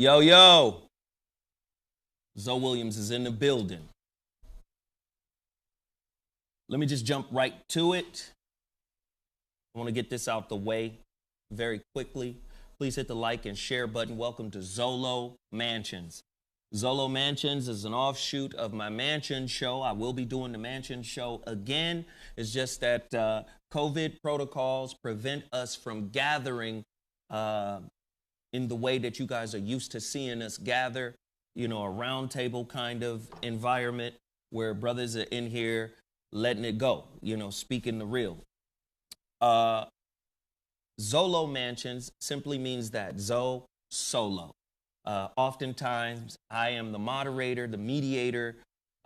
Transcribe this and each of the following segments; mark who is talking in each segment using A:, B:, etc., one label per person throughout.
A: Yo, yo. Zoe Williams is in the building. Let me just jump right to it. I want to get this out the way very quickly. Please hit the like and share button. Welcome to Zolo Mansions. Zolo Mansions is an offshoot of my Mansion show. I will be doing the Mansion show again. It's just that COVID protocols prevent us from gathering in the way that you guys are used to seeing us gather, a round table kind of environment where brothers are in here letting it go, speaking the real. Zolo Mansions simply means that, solo. Oftentimes, I am the moderator, the mediator.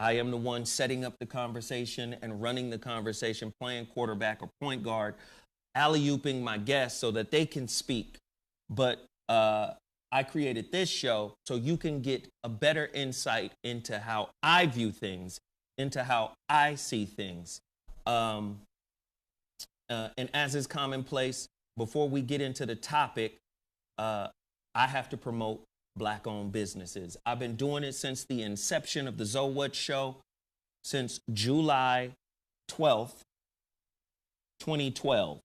A: I am the one setting up the conversation and running the conversation, playing quarterback or point guard, alley-ooping my guests so that they can speak. But I created this show so you can get a better insight into how I view things, into how I see things. And as is commonplace, before we get into the topic, I have to promote Black-owned businesses. I've been doing it since the inception of the Zolo Show, since July 12th, 2012.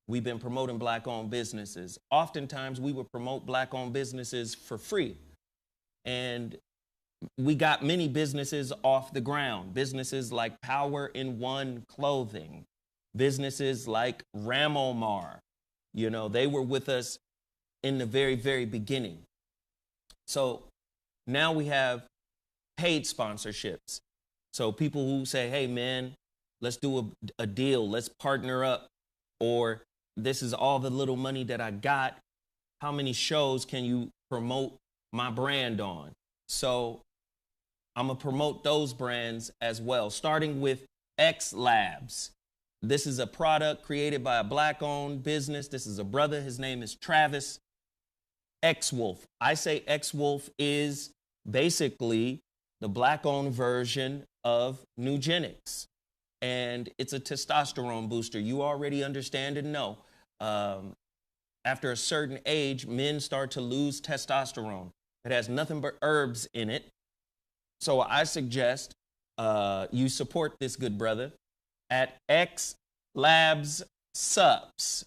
A: We've been promoting Black-owned businesses. Oftentimes, we would promote Black-owned businesses for free. And we got many businesses off the ground. Businesses like Power in One Clothing. Businesses like Ramomar. They were with us in the very, very beginning. So now we have paid sponsorships. So people who say, hey, man, let's do a deal. Let's partner up. Or this is all the little money that I got. How many shows can you promote my brand on? So I'm going to promote those brands as well, starting with X Labs. This is a product created by a Black-owned business. This is a brother. His name is Travis. X-Wolf. I say X-Wolf is basically the Black-owned version of Nugenics. And it's a testosterone booster. You already understand and know. After a certain age, men start to lose testosterone. It has nothing but herbs in it. So I suggest you support this good brother at X Labs Subs.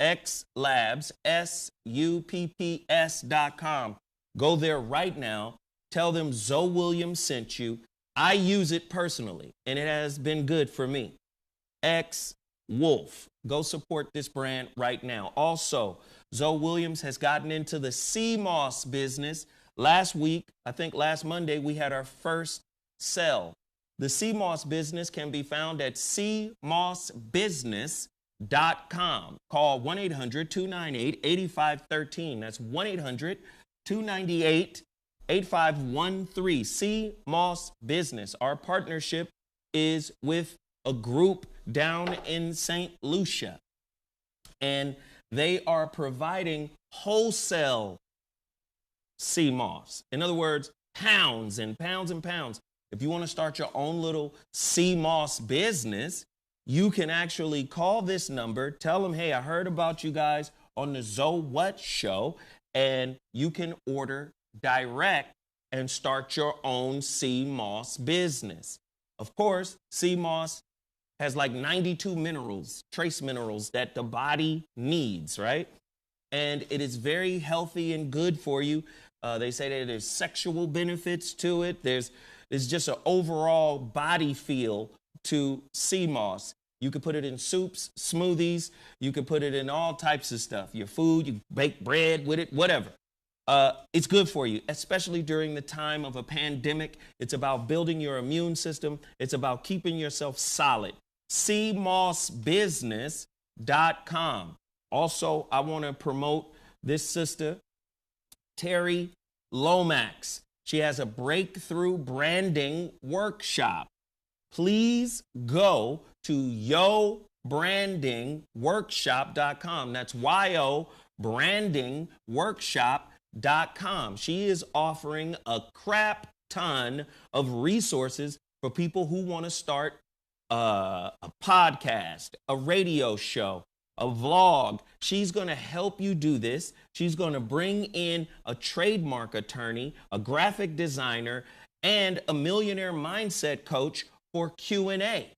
A: X Labs, SUPPS.com. Go there right now. Tell them Zoe Williams sent you. I use it personally, and it has been good for me. X Wolf. Go support this brand right now. Also, Zoe Williams has gotten into the sea moss business. Last week, I think last Monday, we had our first sell. The sea moss business can be found at seamossbusiness.com. Call 1-800-298-8513. That's 1-800-298-8513. Sea Moss Business. Our partnership is with a group down in St. Lucia, and they are providing wholesale sea moss. In other words, pounds and pounds and pounds. If you want to start your own little sea moss business, you can actually call this number, tell them, hey, I heard about you guys on the Zolo Show, and you can order direct and start your own sea moss business. Of course, sea moss has like 92 minerals, trace minerals that the body needs, right? And it is very healthy and good for you. They say that there's sexual benefits to it. There's just an overall body feel to sea moss. You could put it in soups, smoothies. You could put it in all types of stuff. Your food, you bake bread with it, whatever. It's good for you, especially during the time of a pandemic. It's about building your immune system. It's about keeping yourself solid. seamossbusiness.com. Also, I want to promote this sister, Terry Lomax. She has a breakthrough branding workshop. Please go to yobrandingworkshop.com. That's yobrandingworkshop.com. She is offering a crap ton of resources for people who want to start a podcast, a radio show, a vlog. She's going to help you do this. She's going to bring in a trademark attorney, a graphic designer, and a millionaire mindset coach for Q&A.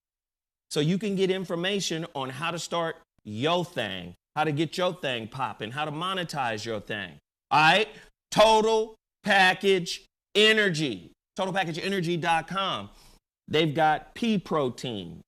A: So you can get information on how to start your thing, how to get your thing popping, how to monetize your thing. All right? Total Package Energy. TotalPackageEnergy.com. They've got pea protein.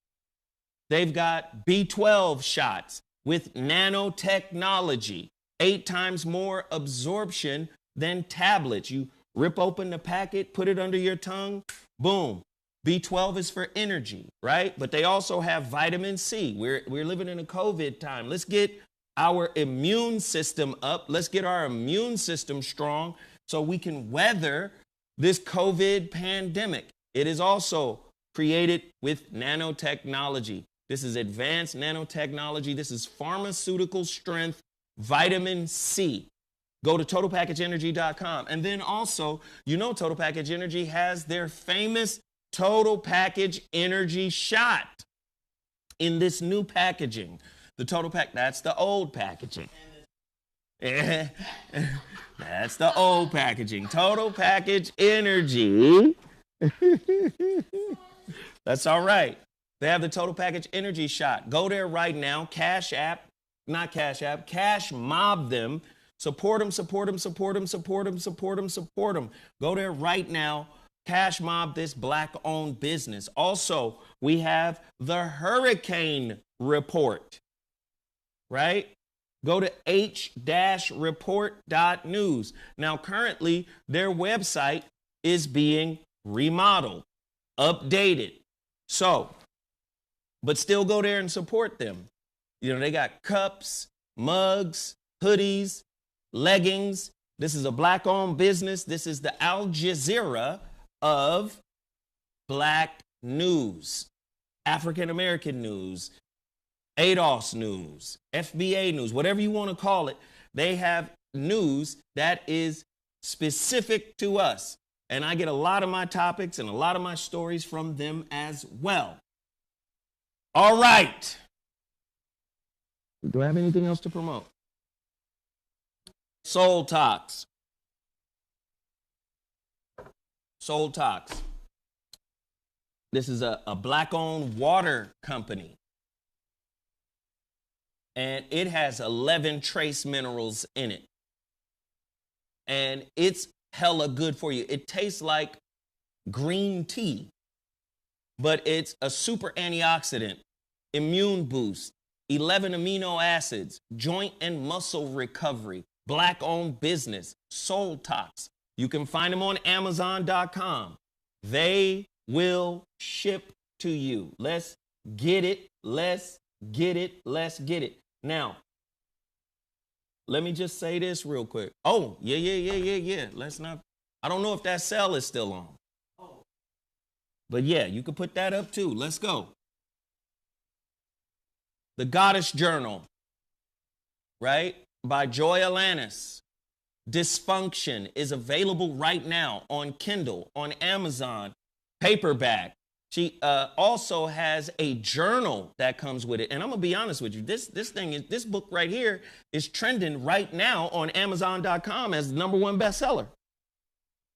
A: They've got B12 shots with nanotechnology, 8 times more absorption than tablets. You rip open the packet, put it under your tongue, boom. B12 is for energy, right? But they also have vitamin C. We're living in a COVID time. Let's get our immune system up. Let's get our immune system strong so we can weather this COVID pandemic. It is also created with nanotechnology. This is advanced nanotechnology. This is pharmaceutical strength vitamin C. Go to TotalPackageEnergy.com. And then also, you know, Total Package Energy has their famous Total Package Energy shot in this new packaging. The Total Pack, that's the old packaging. That's the old packaging. Total Package Energy. That's all right. They have the Total Package Energy shot. Go there right now. Cash mob them. Support them, support them, support them, support them, support them, support them. Go there right now. Cash mob this black-owned business. Also, we have the Hurricane Report, right? Go to h-report.news. Now, currently, their website is being remodeled, updated. So, but still go there and support them. You know, they got cups, mugs, hoodies, leggings. This is a black-owned business. This is the Al Jazeera of black news, African-American news, ADOS news, FBA news, whatever you want to call it. They have news that is specific to us. And I get a lot of my topics and a lot of my stories from them as well. All right. Do I have anything else to promote? Soul Talks. Soul Talks. This is a black-owned water company. And it has 11 trace minerals in it. And it's hella good for you. It tastes like green tea, but it's a super antioxidant, immune boost, 11 amino acids, joint and muscle recovery, black-owned business, Soul Talks. You can find them on Amazon.com. They will ship to you. Let's get it. Let's get it. Let's get it. Now, let me just say this real quick. Oh, yeah. Let's not. I don't know if that sale is still on. But yeah, you can put that up too. Let's go. The Goddess Journal, right? By Joy Alanis. Dysfunction is available right now on Kindle, on Amazon, paperback. She also has a journal that comes with it. And I'm going to be honest with you. This book right here is trending right now on Amazon.com as the #1 bestseller.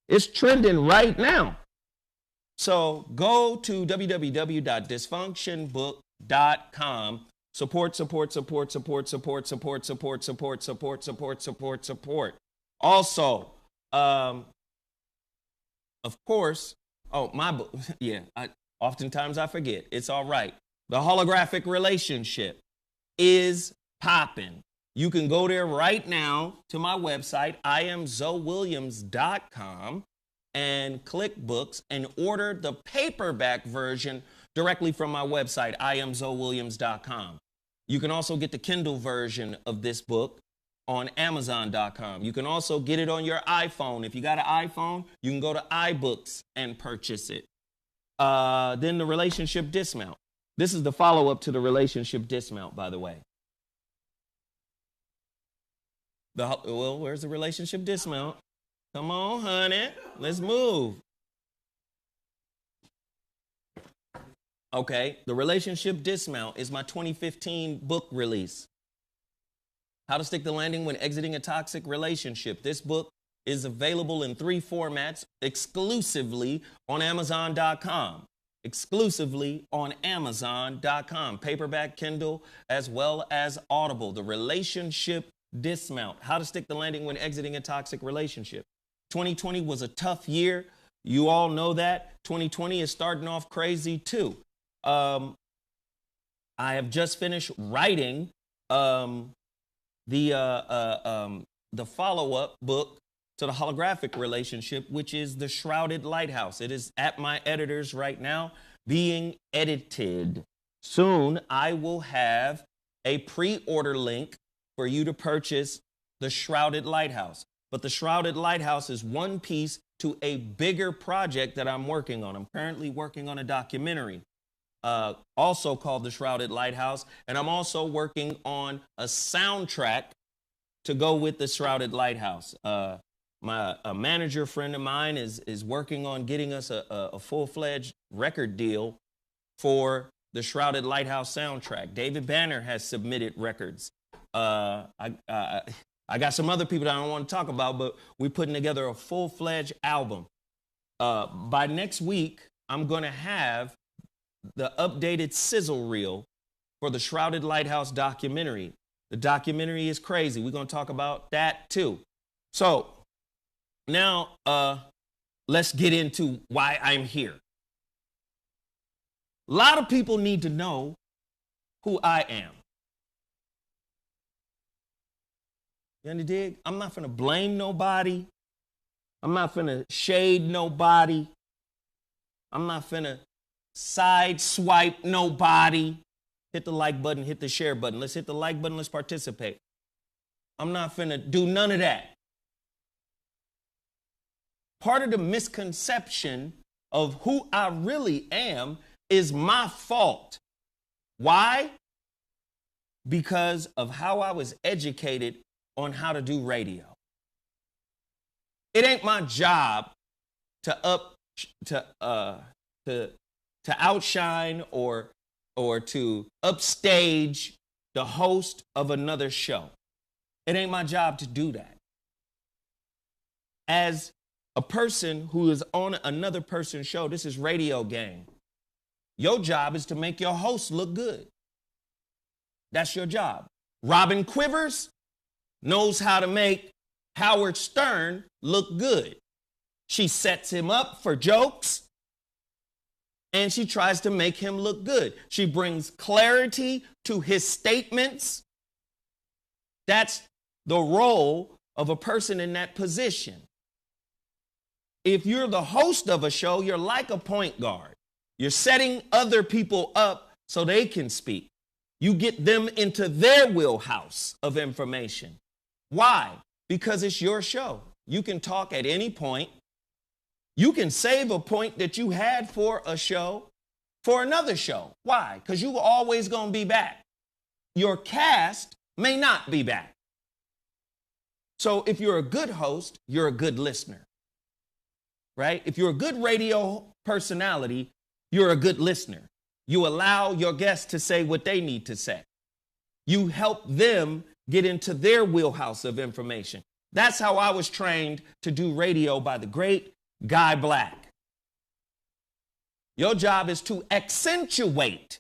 A: It's trending right now. So go to www.dysfunctionbook.com. Support. Also, of course, my book. Yeah, oftentimes I forget. It's all right. The Holographic Relationship is popping. You can go there right now to my website, iamzowilliams.com, and click books and order the paperback version directly from my website, iamzowilliams.com. You can also get the Kindle version of this book on Amazon.com. You can also get it on your iPhone. If you got an iPhone, you can go to iBooks and purchase it. Then the Relationship Dismount. This is the follow-up to the Relationship Dismount, by the way. Well, where's the Relationship Dismount? Come on, honey. Let's move. Okay, the Relationship Dismount is my 2015 book release. How to Stick the Landing When Exiting a Toxic Relationship. This book is available in 3 formats exclusively on Amazon.com. Exclusively on Amazon.com. Paperback, Kindle, as well as Audible. The Relationship Dismount. How to Stick the Landing When Exiting a Toxic Relationship. 2020 was a tough year. You all know that. 2020 is starting off crazy too. I have just finished writing the follow-up book to The Holographic Relationship, which is The Shrouded Lighthouse. It is at my editor's right now, being edited. Soon, I will have a pre-order link for you to purchase The Shrouded Lighthouse. But The Shrouded Lighthouse is one piece to a bigger project that I'm working on. I'm currently working on a documentary, also called The Shrouded Lighthouse, and I'm also working on a soundtrack to go with The Shrouded Lighthouse. A manager friend of mine is working on getting us a full-fledged record deal for the Shrouded Lighthouse soundtrack. David Banner has submitted records. I got some other people that I don't want to talk about, but we're putting together a full-fledged album. By next week, I'm going to have the updated sizzle reel for the Shrouded Lighthouse documentary. The documentary is crazy. We're going to talk about that too. So now let's get into why I'm here. A lot of people need to know who I am. You understand? I'm not finna blame nobody. I'm not finna shade nobody. I'm not finna side swipe nobody. Hit the like button, hit the share button. Let's hit the like button, let's participate. I'm not finna do none of that. Part of the misconception of who I really am is my fault. Why? Because of how I was educated on how to do radio. It ain't my job to outshine or to upstage the host of another show. It ain't my job to do that. As a person who is on another person's show, this is radio game. Your job is to make your host look good. That's your job. Robin Quivers knows how to make Howard Stern look good. She sets him up for jokes, and she tries to make him look good. She brings clarity to his statements. That's the role of a person in that position. If you're the host of a show, you're like a point guard. You're setting other people up so they can speak. You get them into their wheelhouse of information. Why? Because it's your show. You can talk at any point. You can save a point that you had for a show for another show. Why? Because you were always going to be back. Your cast may not be back. So if you're a good host, you're a good listener, right? If you're a good radio personality, you're a good listener. You allow your guests to say what they need to say. You help them get into their wheelhouse of information. That's how I was trained to do radio by the great Guy Black. Your job is to accentuate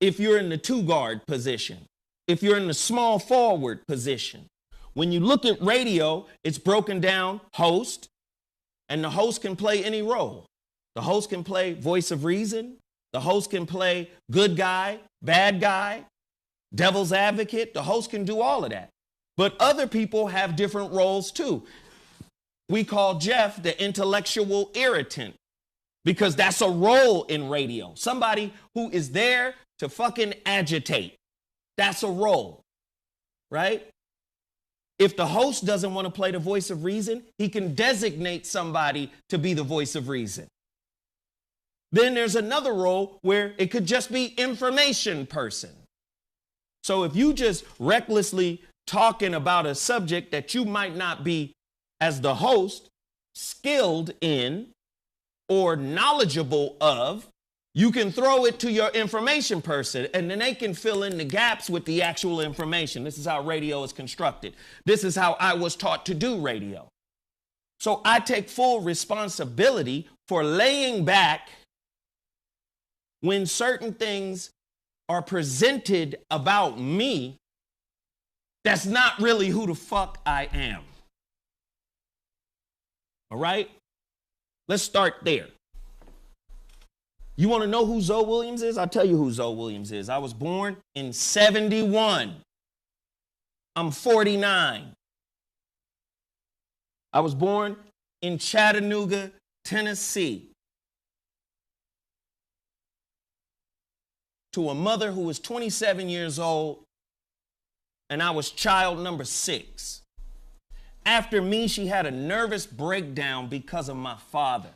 A: if you're in the two-guard position, if you're in the small forward position. When you look at radio, it's broken down host, and the host can play any role. The host can play voice of reason. The host can play good guy, bad guy, devil's advocate. The host can do all of that. But other people have different roles too. We call Jeff the intellectual irritant because that's a role in radio. Somebody who is there to fucking agitate. That's a role, right? If the host doesn't want to play the voice of reason, he can designate somebody to be the voice of reason. Then there's another role where it could just be information person. So if you just recklessly talking about a subject that you might not be, as the host, skilled in or knowledgeable of, You can throw it to your information person, and then they can fill in the gaps with the actual information. This is how radio is constructed. This is how I was taught to do radio. So I take full responsibility for laying back when certain things are presented about me that's not really who the fuck I am. All right? Let's start there. You want to know who Zoe Williams is? I'll tell you who Zoe Williams is. I was born in 71. I'm 49. I was born in Chattanooga, Tennessee, to a mother who was 27 years old, and I was child number 6. After me, she had a nervous breakdown because of my father.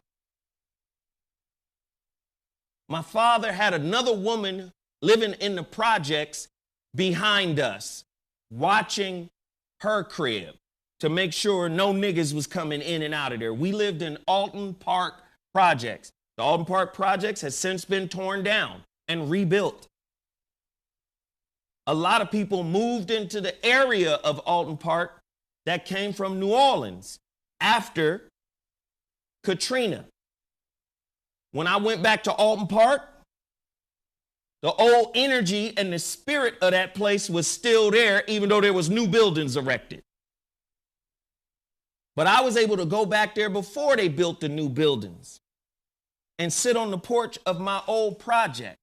A: My father had another woman living in the projects behind us, watching her crib to make sure no niggas was coming in and out of there. We lived in Alton Park Projects. The Alton Park Projects has since been torn down and rebuilt. A lot of people moved into the area of Alton Park that came from New Orleans after Katrina. When I went back to Alton Park, the old energy and the spirit of that place was still there, even though there was new buildings erected. But I was able to go back there before they built the new buildings and sit on the porch of my old project.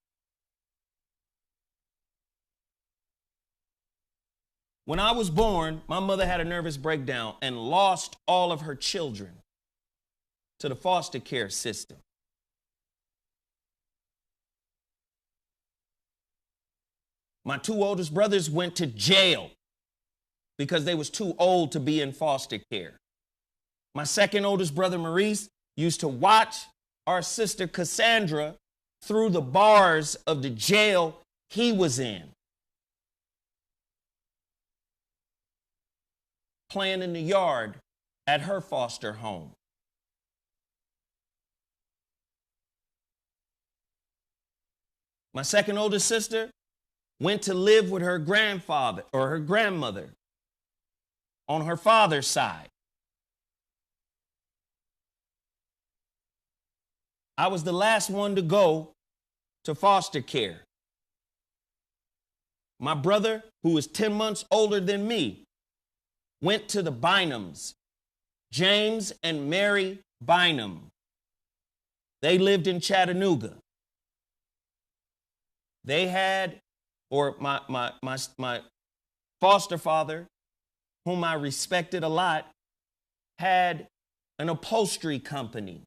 A: When I was born, my mother had a nervous breakdown and lost all of her children to the foster care system. My 2 oldest brothers went to jail because they was too old to be in foster care. My second oldest brother, Maurice, used to watch our sister Cassandra through the bars of the jail he was in, playing in the yard at her foster home. My second oldest sister went to live with her grandfather or her grandmother on her father's side. I was the last one to go to foster care. My brother, who was 10 months older than me, went to the Bynums, James and Mary Bynum. They lived in Chattanooga. They had, or my foster father, whom I respected a lot, had an upholstery company.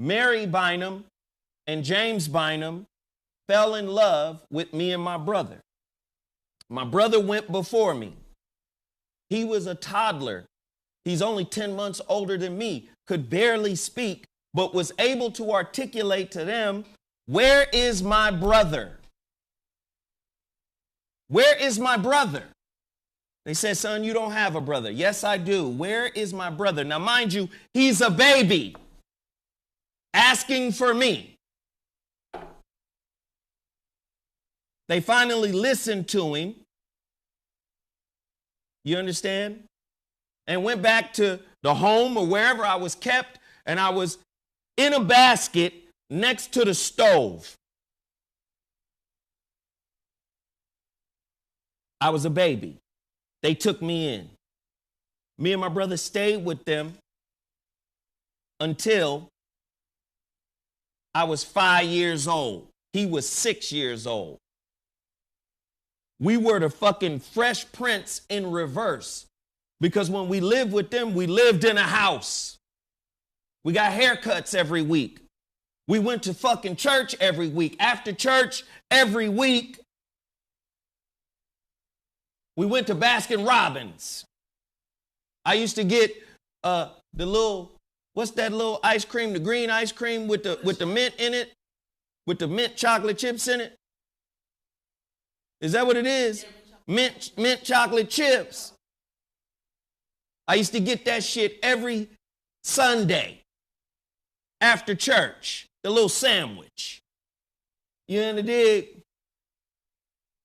A: Mary Bynum and James Bynum fell in love with me and my brother. My brother went before me. He was a toddler. He's only 10 months older than me, could barely speak, but was able to articulate to them, "Where is my brother? Where is my brother?" They said, "Son, you don't have a brother." "Yes, I do. Where is my brother?" Now, mind you, he's a baby asking for me. They finally listened to him. You understand? And went back to the home or wherever I was kept, and I was in a basket next to the stove. I was a baby. They took me in. Me and my brother stayed with them until I was 5 years old. He was 6 years old. We were the fucking Fresh Prince in reverse, because when we lived with them, we lived in a house. We got haircuts every week. We went to fucking church every week. After church every week, we went to Baskin Robbins. I used to get the little, what's that little ice cream, the green ice cream with the mint in it, with the mint chocolate chips in it? Is that what it is? Mint chocolate chips. I used to get that shit every Sunday after church. the little sandwich. You know the dig?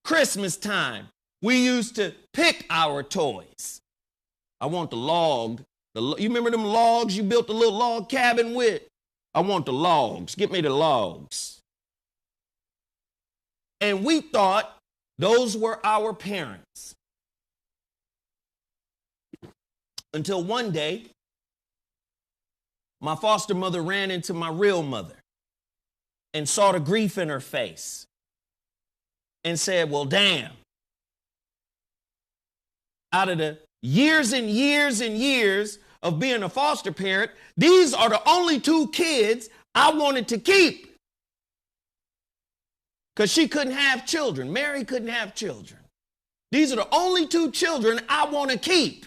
A: Christmas time, we used to pick our toys. I want the log. You remember them logs you built the little log cabin with? I want the logs. Get me the logs. And we thought those were our parents. Until one day, my foster mother ran into my real mother and saw the grief in her face and said, well, damn. Out of the years and years and years of being a foster parent, these are the only two kids I wanted to keep. Because she couldn't have children. Mary couldn't have children. These are the only two children I want to keep.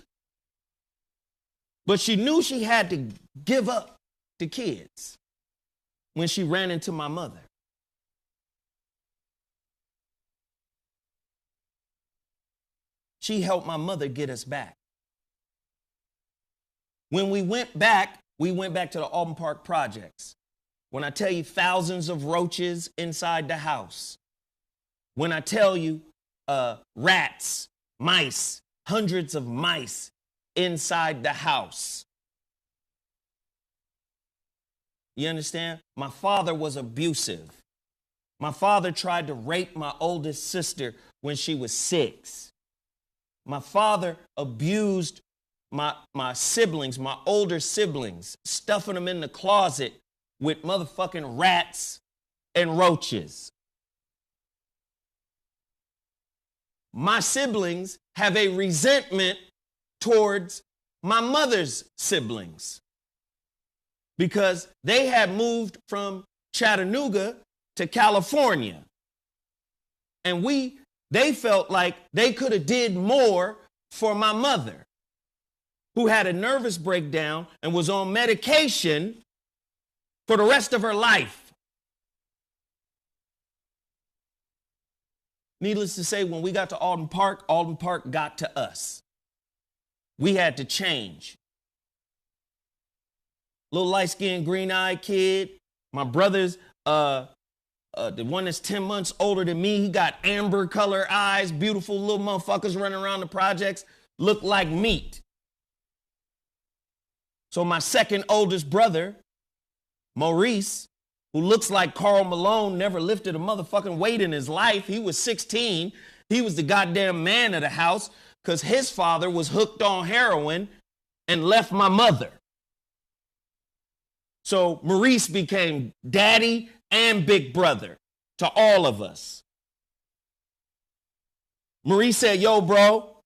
A: But she knew she had to give up the kids when she ran into my mother. She helped my mother get us back. When we went back to the Alton Park projects. When I tell you thousands of roaches inside the house. When I tell you rats, mice, hundreds of mice inside the house. You understand? My father was abusive. My father tried to rape my oldest sister when she was 6. My father abused my siblings, my older siblings, stuffing them in the closet with motherfucking rats and roaches. My siblings have a resentment towards my mother's siblings because they had moved from Chattanooga to California. And they felt like they could have did more for my mother, who had a nervous breakdown and was on medication for the rest of her life. Needless to say, when we got to Alton Park got to us. We had to change. Little light-skinned, green-eyed kid. My brother's, the one that's 10 months older than me, he got amber color eyes, beautiful little motherfuckers running around the projects, look like meat. So my second oldest brother, Maurice, who looks like Karl Malone, never lifted a motherfucking weight in his life. He was 16. He was the goddamn man of the house because his father was hooked on heroin and left my mother. So Maurice became daddy and big brother to all of us. Maurice said, yo, bro,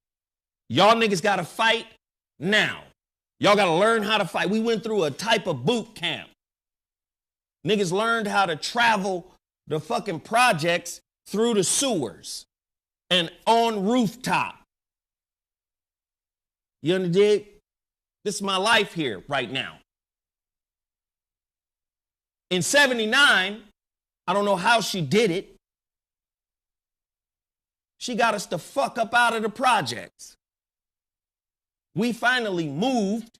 A: y'all niggas got to fight now. Y'all got to learn how to fight. We went through a type of boot camp. Niggas learned how to travel the fucking projects through the sewers and on rooftop. You understand? This is my life here right now. In 79, I don't know how she did it. She got us the fuck up out of the projects. We finally moved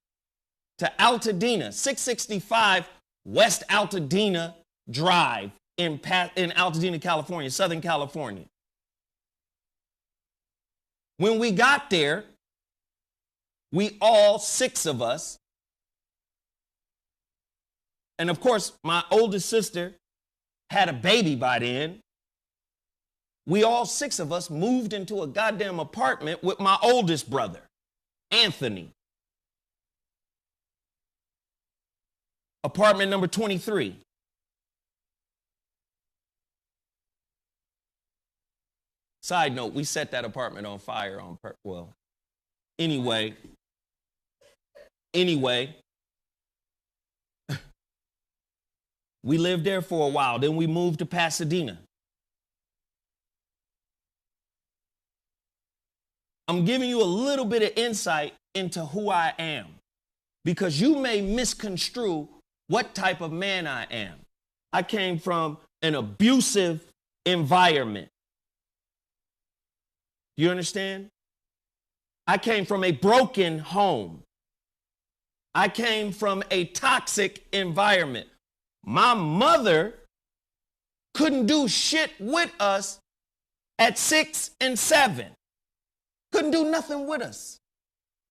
A: to Altadena, 665 West Altadena Drive in Altadena, California, Southern California. When we got there, we all 6 of us, and of course, my oldest sister had a baby by then. We all 6 of us moved into a goddamn apartment with my oldest brother, Anthony. Apartment number 23. Side note, we set that apartment on fire on purpose. Well, anyway, we lived there for a while. Then we moved to Pasadena. I'm giving you a little bit of insight into who I am because you may misconstrue what type of man I am. I came from an abusive environment. You understand? I came from a broken home. I came from a toxic environment. My mother couldn't do shit with us at 6 and 7. Couldn't do nothing with us.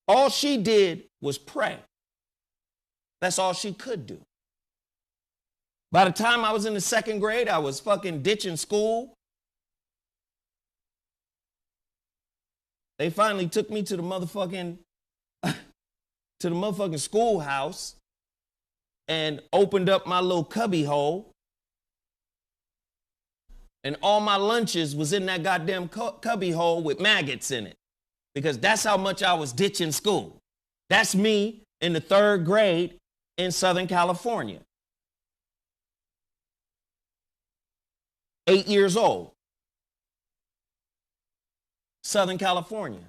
A: All she did was pray. That's all she could do. By the time I was in the 2nd grade, I was fucking ditching school. They finally took me to the motherfucking schoolhouse and opened up my little cubby hole. And all my lunches was in that goddamn cubby hole with maggots in it. Because that's how much I was ditching school. That's me in the 3rd grade in Southern California. 8 years old. Southern California.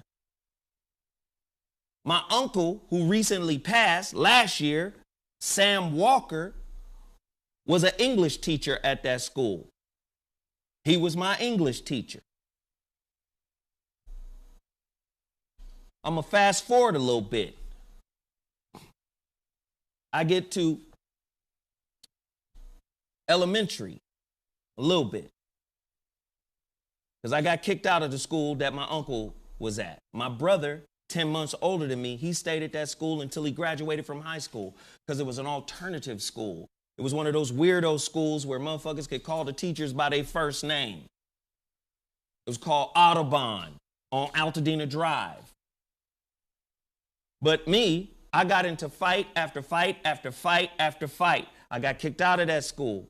A: My uncle, who recently passed last year, Sam Walker, was an English teacher at that school. He was my English teacher. I'm going to fast forward a little bit. I get to elementary a little bit. Because I got kicked out of the school that my uncle was at. My brother, 10 months older than me, he stayed at that school until he graduated from high school because it was an alternative school. It was one of those weirdo schools where motherfuckers could call the teachers by their first name. It was called Audubon on Altadena Drive. But me, I got into fight after fight after fight after fight. I got kicked out of that school.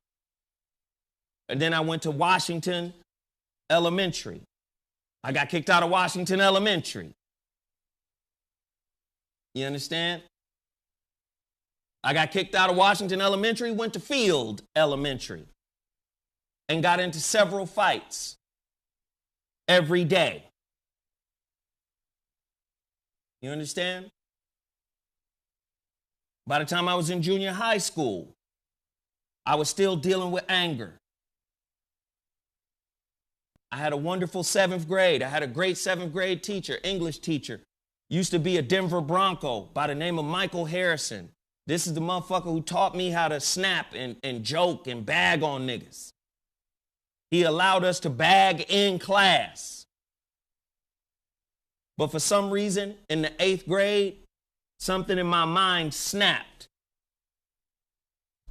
A: And then I went to Washington Elementary. I got kicked out of Washington Elementary. You understand? I got kicked out of Washington Elementary, went to Field Elementary, and got into several fights every day. You understand? By the time I was in junior high school, I was still dealing with anger. I had a wonderful 7th grade. I had a great 7th grade teacher, English teacher. Used to be a Denver Bronco by the name of Michael Harrison. This is the motherfucker who taught me how to snap and joke and bag on niggas. He allowed us to bag in class. But for some reason, in the 8th grade, something in my mind snapped.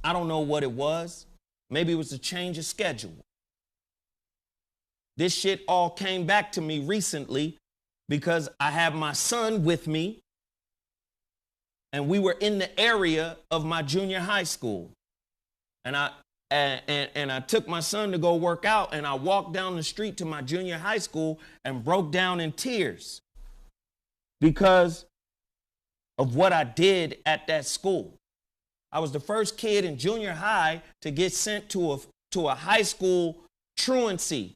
A: I don't know what it was. Maybe it was a change of schedule. This shit all came back to me recently because I have my son with me and we were in the area of my junior high school. And I took my son to go work out and I walked down the street to my junior high school and broke down in tears because of what I did at that school. I was the first kid in junior high to get sent to a high school truancy.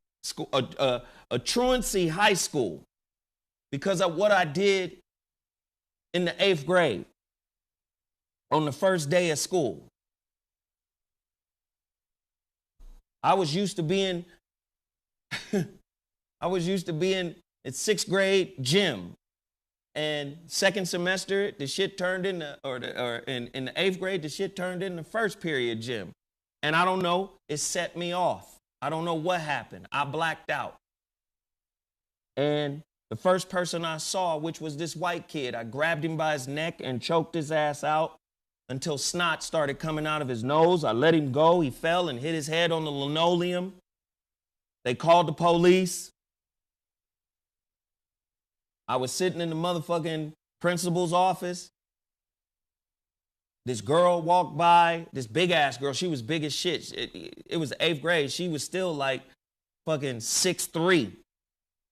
A: A truancy high school because of what I did in the 8th grade on the first day of school. I was used to being at 6th grade gym, and 2nd semester the shit turned into in the 8th grade the shit turned into 1st period gym, and I don't know, it set me off. I don't know what happened. I blacked out. And the first person I saw, which was this white kid, I grabbed him by his neck and choked his ass out until snot started coming out of his nose. I let him go. He fell and hit his head on the linoleum. They called the police. I was sitting in the motherfucking principal's office. This girl walked by, this big ass girl. She was big as shit. It was the 8th grade. She was still like fucking 6'3",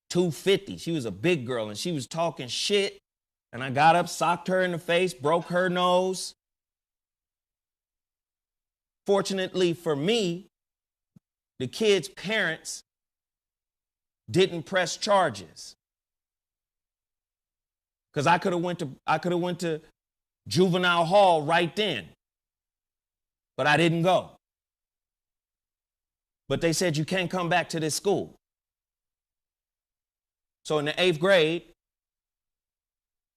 A: 250. She was a big girl and she was talking shit. And I got up, socked her in the face, broke her nose. Fortunately for me, the kid's parents didn't press charges. Because I could have went to juvenile hall right then. But I didn't go. But they said, you can't come back to this school. So in the 8th grade,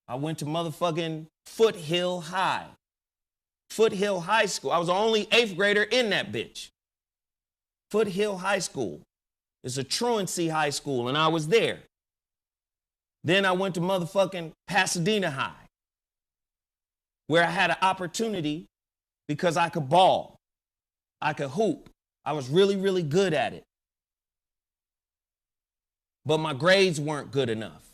A: I went to motherfucking Foothill High. Foothill High School. I was the only 8th grader in that bitch. Foothill High School. It's a truancy high school, and I was there. Then I went to motherfucking Pasadena High, where I had an opportunity because I could ball. I could hoop. I was really, really good at it. But my grades weren't good enough.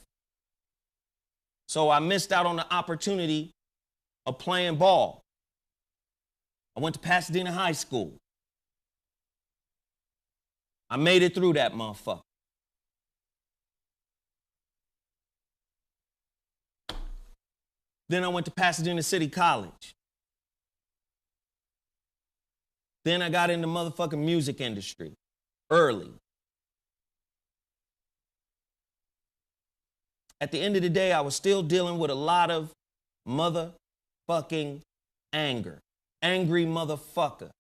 A: So I missed out on the opportunity of playing ball. I went to Pasadena High School. I made it through that motherfucker. Then I went to Pasadena City College. Then I got in the motherfucking music industry early. At the end of the day, I was still dealing with a lot of motherfucking anger. Angry motherfucker.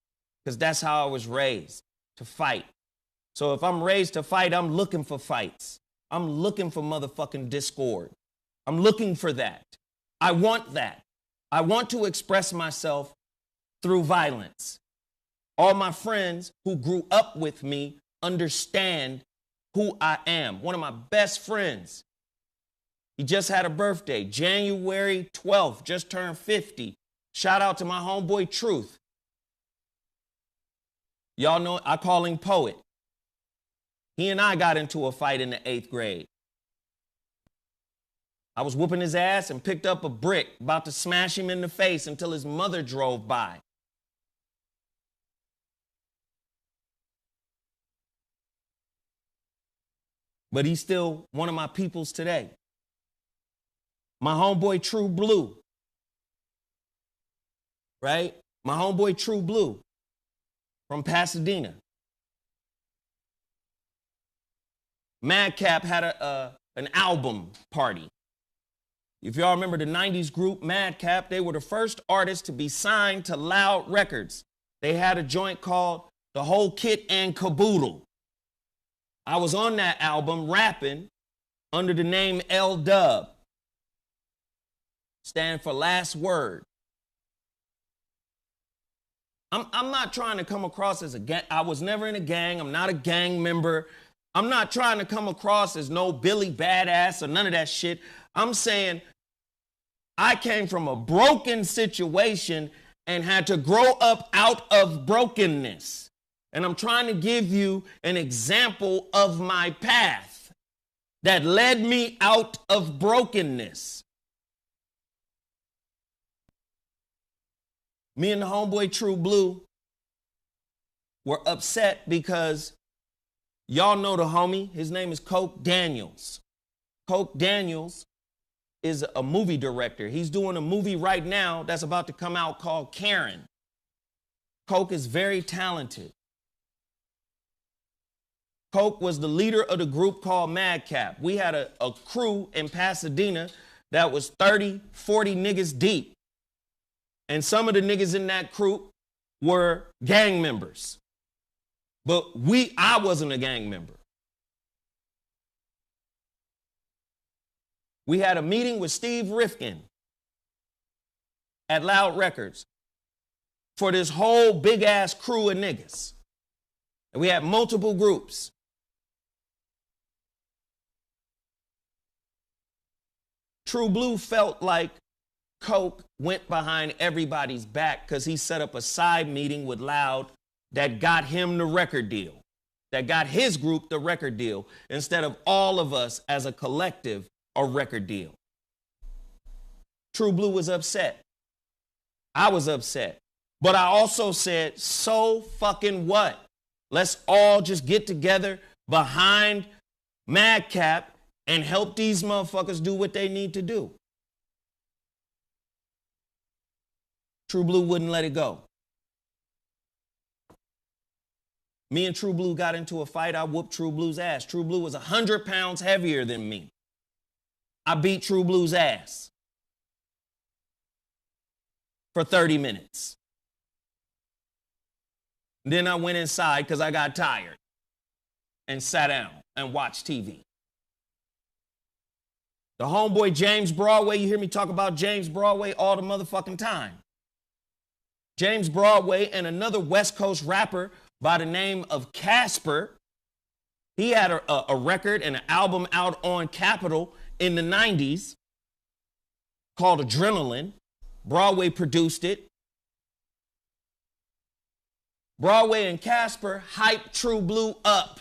A: Because that's how I was raised, to fight. So if I'm raised to fight, I'm looking for fights. I'm looking for motherfucking discord. I'm looking for that. I want that. I want to express myself through violence. All my friends who grew up with me understand who I am. One of my best friends, he just had a birthday, January 12th, just turned 50. Shout out to my homeboy Truth. Y'all know, I call him Poet. He and I got into a fight in the 8th grade. I was whooping his ass and picked up a brick, about to smash him in the face until his mother drove by. But he's still one of my peoples today. My homeboy True Blue. Right? My homeboy True Blue from Pasadena. Madcap had an album party. If y'all remember the 90s group Madcap, they were the first artists to be signed to Loud Records. They had a joint called The Whole Kit and Caboodle. I was on that album rapping under the name L-Dub. Stand for last word. I'm not trying to come across as a gang. I was never in a gang. I'm not a gang member. I'm not trying to come across as no Billy Badass or none of that shit. I'm saying I came from a broken situation and had to grow up out of brokenness. And I'm trying to give you an example of my path that led me out of brokenness. Me and the homeboy True Blue were upset because y'all know the homie. His name is Coke Daniels. Coke Daniels is a movie director. He's doing a movie right now that's about to come out called Karen. Coke is very talented. Coke was the leader of the group called Madcap. We had a crew in Pasadena that was 30, 40 niggas deep. And some of the niggas in that crew were gang members. But I wasn't a gang member. We had a meeting with Steve Rifkin at Loud Records for this whole big-ass crew of niggas. And we had multiple groups. True Blue felt like Coke went behind everybody's back because he set up a side meeting with Loud that got him the record deal, that got his group the record deal, instead of all of us as a collective a record deal. True Blue was upset. I was upset. But I also said, so fucking what? Let's all just get together behind Madcap and help these motherfuckers do what they need to do. True Blue wouldn't let it go. Me and True Blue got into a fight. I whooped True Blue's ass. True Blue was 100 pounds heavier than me. I beat True Blue's ass for 30 minutes. Then I went inside because I got tired and sat down and watched TV. The homeboy James Broadway, you hear me talk about James Broadway all the motherfucking time. James Broadway and another West Coast rapper by the name of Casper. He had a record and an album out on Capitol in the 90s called Adrenaline. Broadway produced it. Broadway and Casper hyped True Blue up.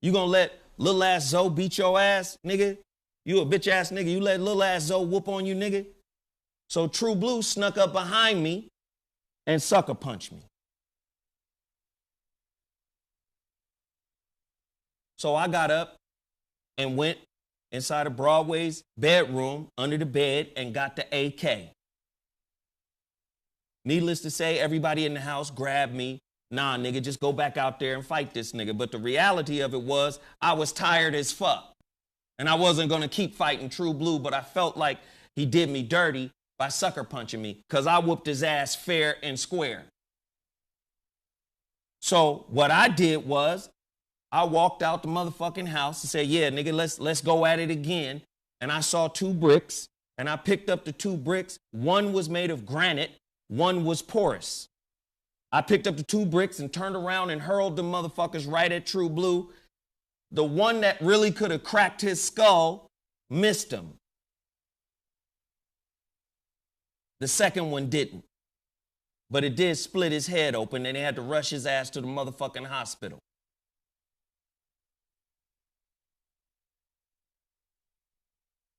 A: You gonna let little ass Zoe beat your ass, nigga? You a bitch ass nigga. You let little ass Zoe whoop on you, nigga? So True Blue snuck up behind me and sucker punched me. So I got up and went inside of Broadway's bedroom under the bed and got the AK. Needless to say, everybody in the house grabbed me. Nah, nigga, just go back out there and fight this nigga. But the reality of it was I was tired as fuck. And I wasn't going to keep fighting True Blue, but I felt like he did me dirty by sucker punching me because I whooped his ass fair and square. So what I did was I walked out the motherfucking house and said, yeah, nigga, let's go at it again. And I saw 2 bricks, and I picked up the 2 bricks. One was made of granite, one was porous. I picked up the 2 bricks and turned around and hurled the motherfuckers right at True Blue. The one that really could have cracked his skull missed him. The second one didn't. But it did split his head open, and they had to rush his ass to the motherfucking hospital.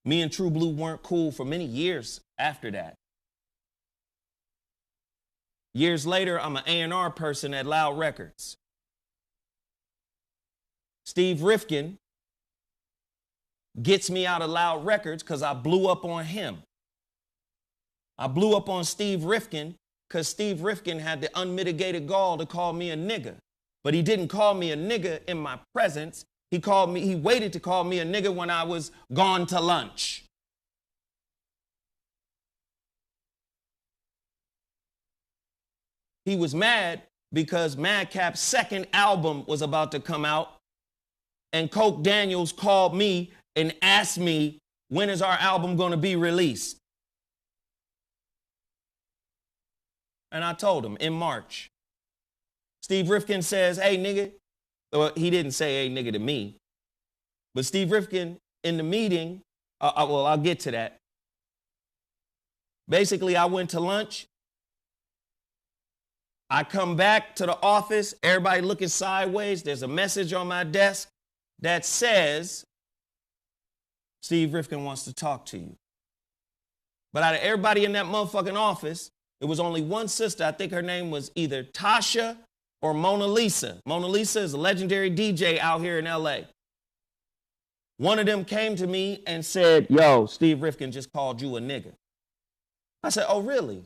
A: Me and True Blue weren't cool for many years after that. Years later, I'm an A&R person at Loud Records. Steve Rifkin gets me out of Loud Records because I blew up on him. I blew up on Steve Rifkin because Steve Rifkin had the unmitigated gall to call me a nigga. But he didn't call me a nigga in my presence. He waited to call me a nigga when I was gone to lunch. He was mad because Madcap's second album was about to come out, and Coke Daniels called me and asked me, when is our album going to be released? And I told him, in March. Steve Rifkin says, hey, nigga. Well, he didn't say, hey, nigga, to me. But Steve Rifkin, in the meeting, I'll get to that. Basically, I went to lunch. I come back to the office, everybody looking sideways. There's a message on my desk that says, Steve Rifkin wants to talk to you. But out of everybody in that motherfucking office, it was only one sister. I think her name was either Tasha or Mona Lisa. Mona Lisa is a legendary DJ out here in LA. One of them came to me and said, yo, Steve Rifkin just called you a nigga. I said, oh, really?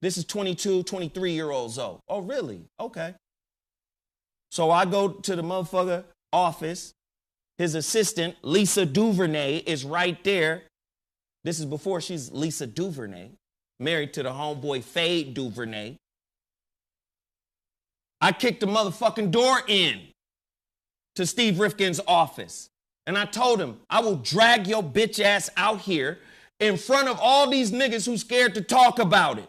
A: This is 22, 23-year-old Zoe. Oh, really? Okay. So I go to the motherfucker office. His assistant, Lisa Duvernay, is right there. This is before she's Lisa Duvernay, married to the homeboy Fade Duvernay. I kicked the motherfucking door in to Steve Rifkin's office. And I told him, I will drag your bitch ass out here in front of all these niggas who scared to talk about it.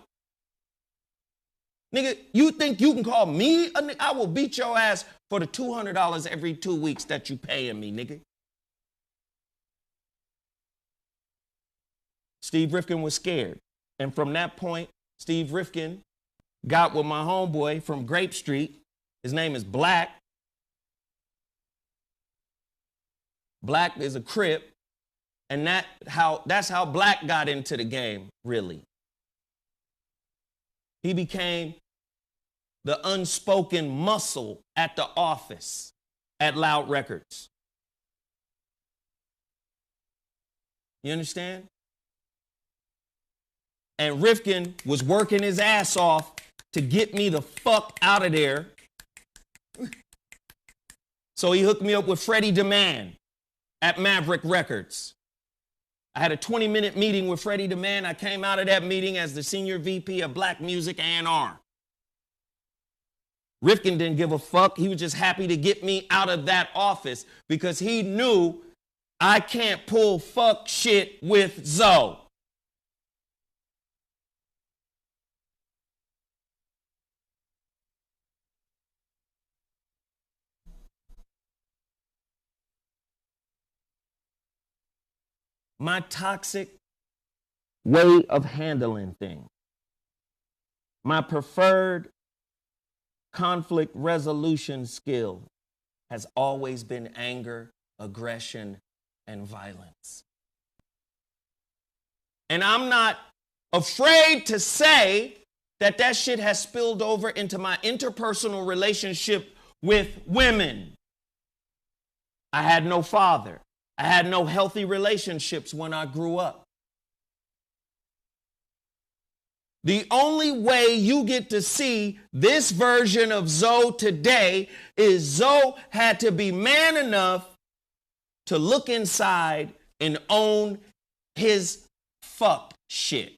A: Nigga, you think you can call me a nigga? I will beat your ass for the $200 every 2 weeks that you paying me, nigga. Steve Rifkin was scared. And from that point, Steve Rifkin got with my homeboy from Grape Street. His name is Black. Black is a Crip. And that's how Black got into the game, really. He became the unspoken muscle at the office at Loud Records. You understand? And Rifkin was working his ass off to get me the fuck out of there. So he hooked me up with Freddie DeMann at Maverick Records. I had a 20-minute meeting with Freddie DeMann. I came out of that meeting as the senior VP of Black Music A&R. Rifkin didn't give a fuck. He was just happy to get me out of that office because he knew I can't pull fuck shit with Zoe. my toxic way of handling things, my preferred conflict resolution skill has always been anger, aggression, and violence. And I'm not afraid to say that that shit has spilled over into my interpersonal relationship with women. I had no father. I had no healthy relationships when I grew up. The only way you get to see this version of Zoe today is Zoe had to be man enough to look inside and own his fuck shit.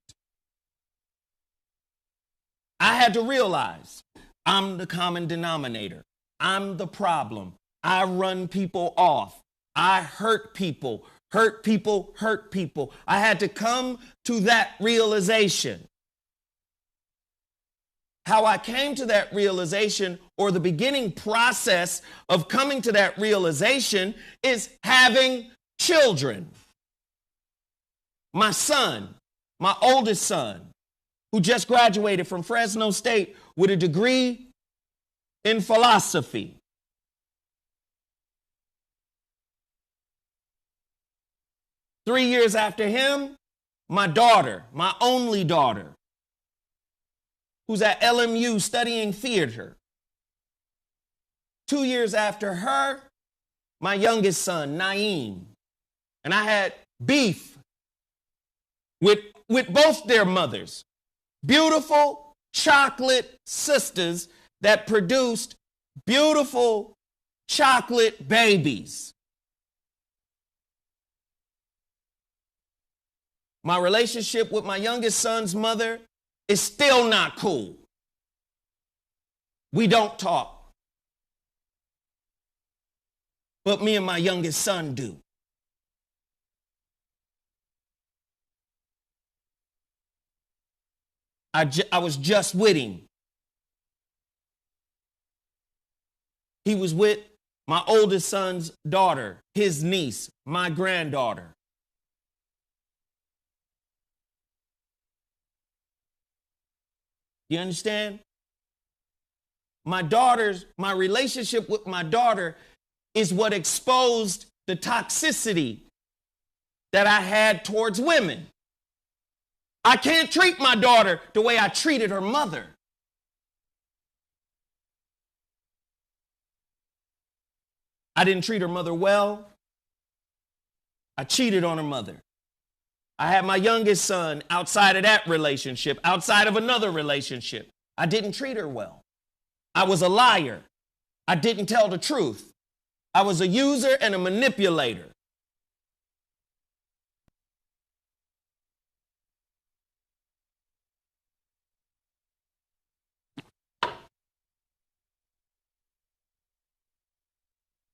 A: I had to realize I'm the common denominator. I'm the problem. I run people off. I hurt people, hurt people, hurt people. I had to come to that realization. How I came to that realization, or the beginning process of coming to that realization, is having children. My son, my oldest son, who just graduated from Fresno State with a degree in philosophy. Three years after him, my daughter, my only daughter, who's at LMU studying theater. 2 years after her, my youngest son, Naeem. And I had beef with both their mothers. Beautiful chocolate sisters that produced beautiful chocolate babies. My relationship with my youngest son's mother is still not cool. We don't talk. But me and my youngest son do. I was just with him. He was with my oldest son's daughter, his niece, my granddaughter. You understand? My relationship with my daughter is what exposed the toxicity that I had towards women. I can't treat my daughter the way I treated her mother. I didn't treat her mother well. I cheated on her mother. I had my youngest son outside of that relationship, outside of another relationship. I didn't treat her well. I was a liar. I didn't tell the truth. I was a user and a manipulator.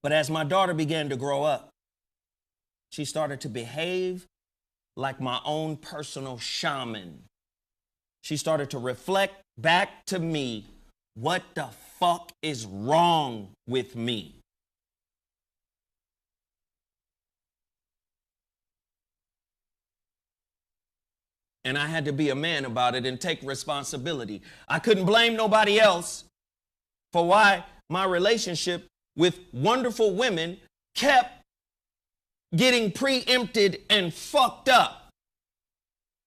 A: But as my daughter began to grow up, she started to behave like my own personal shaman. She started to reflect back to me, what the fuck is wrong with me? And I had to be a man about it and take responsibility. I couldn't blame nobody else for why my relationship with wonderful women kept getting preempted and fucked up.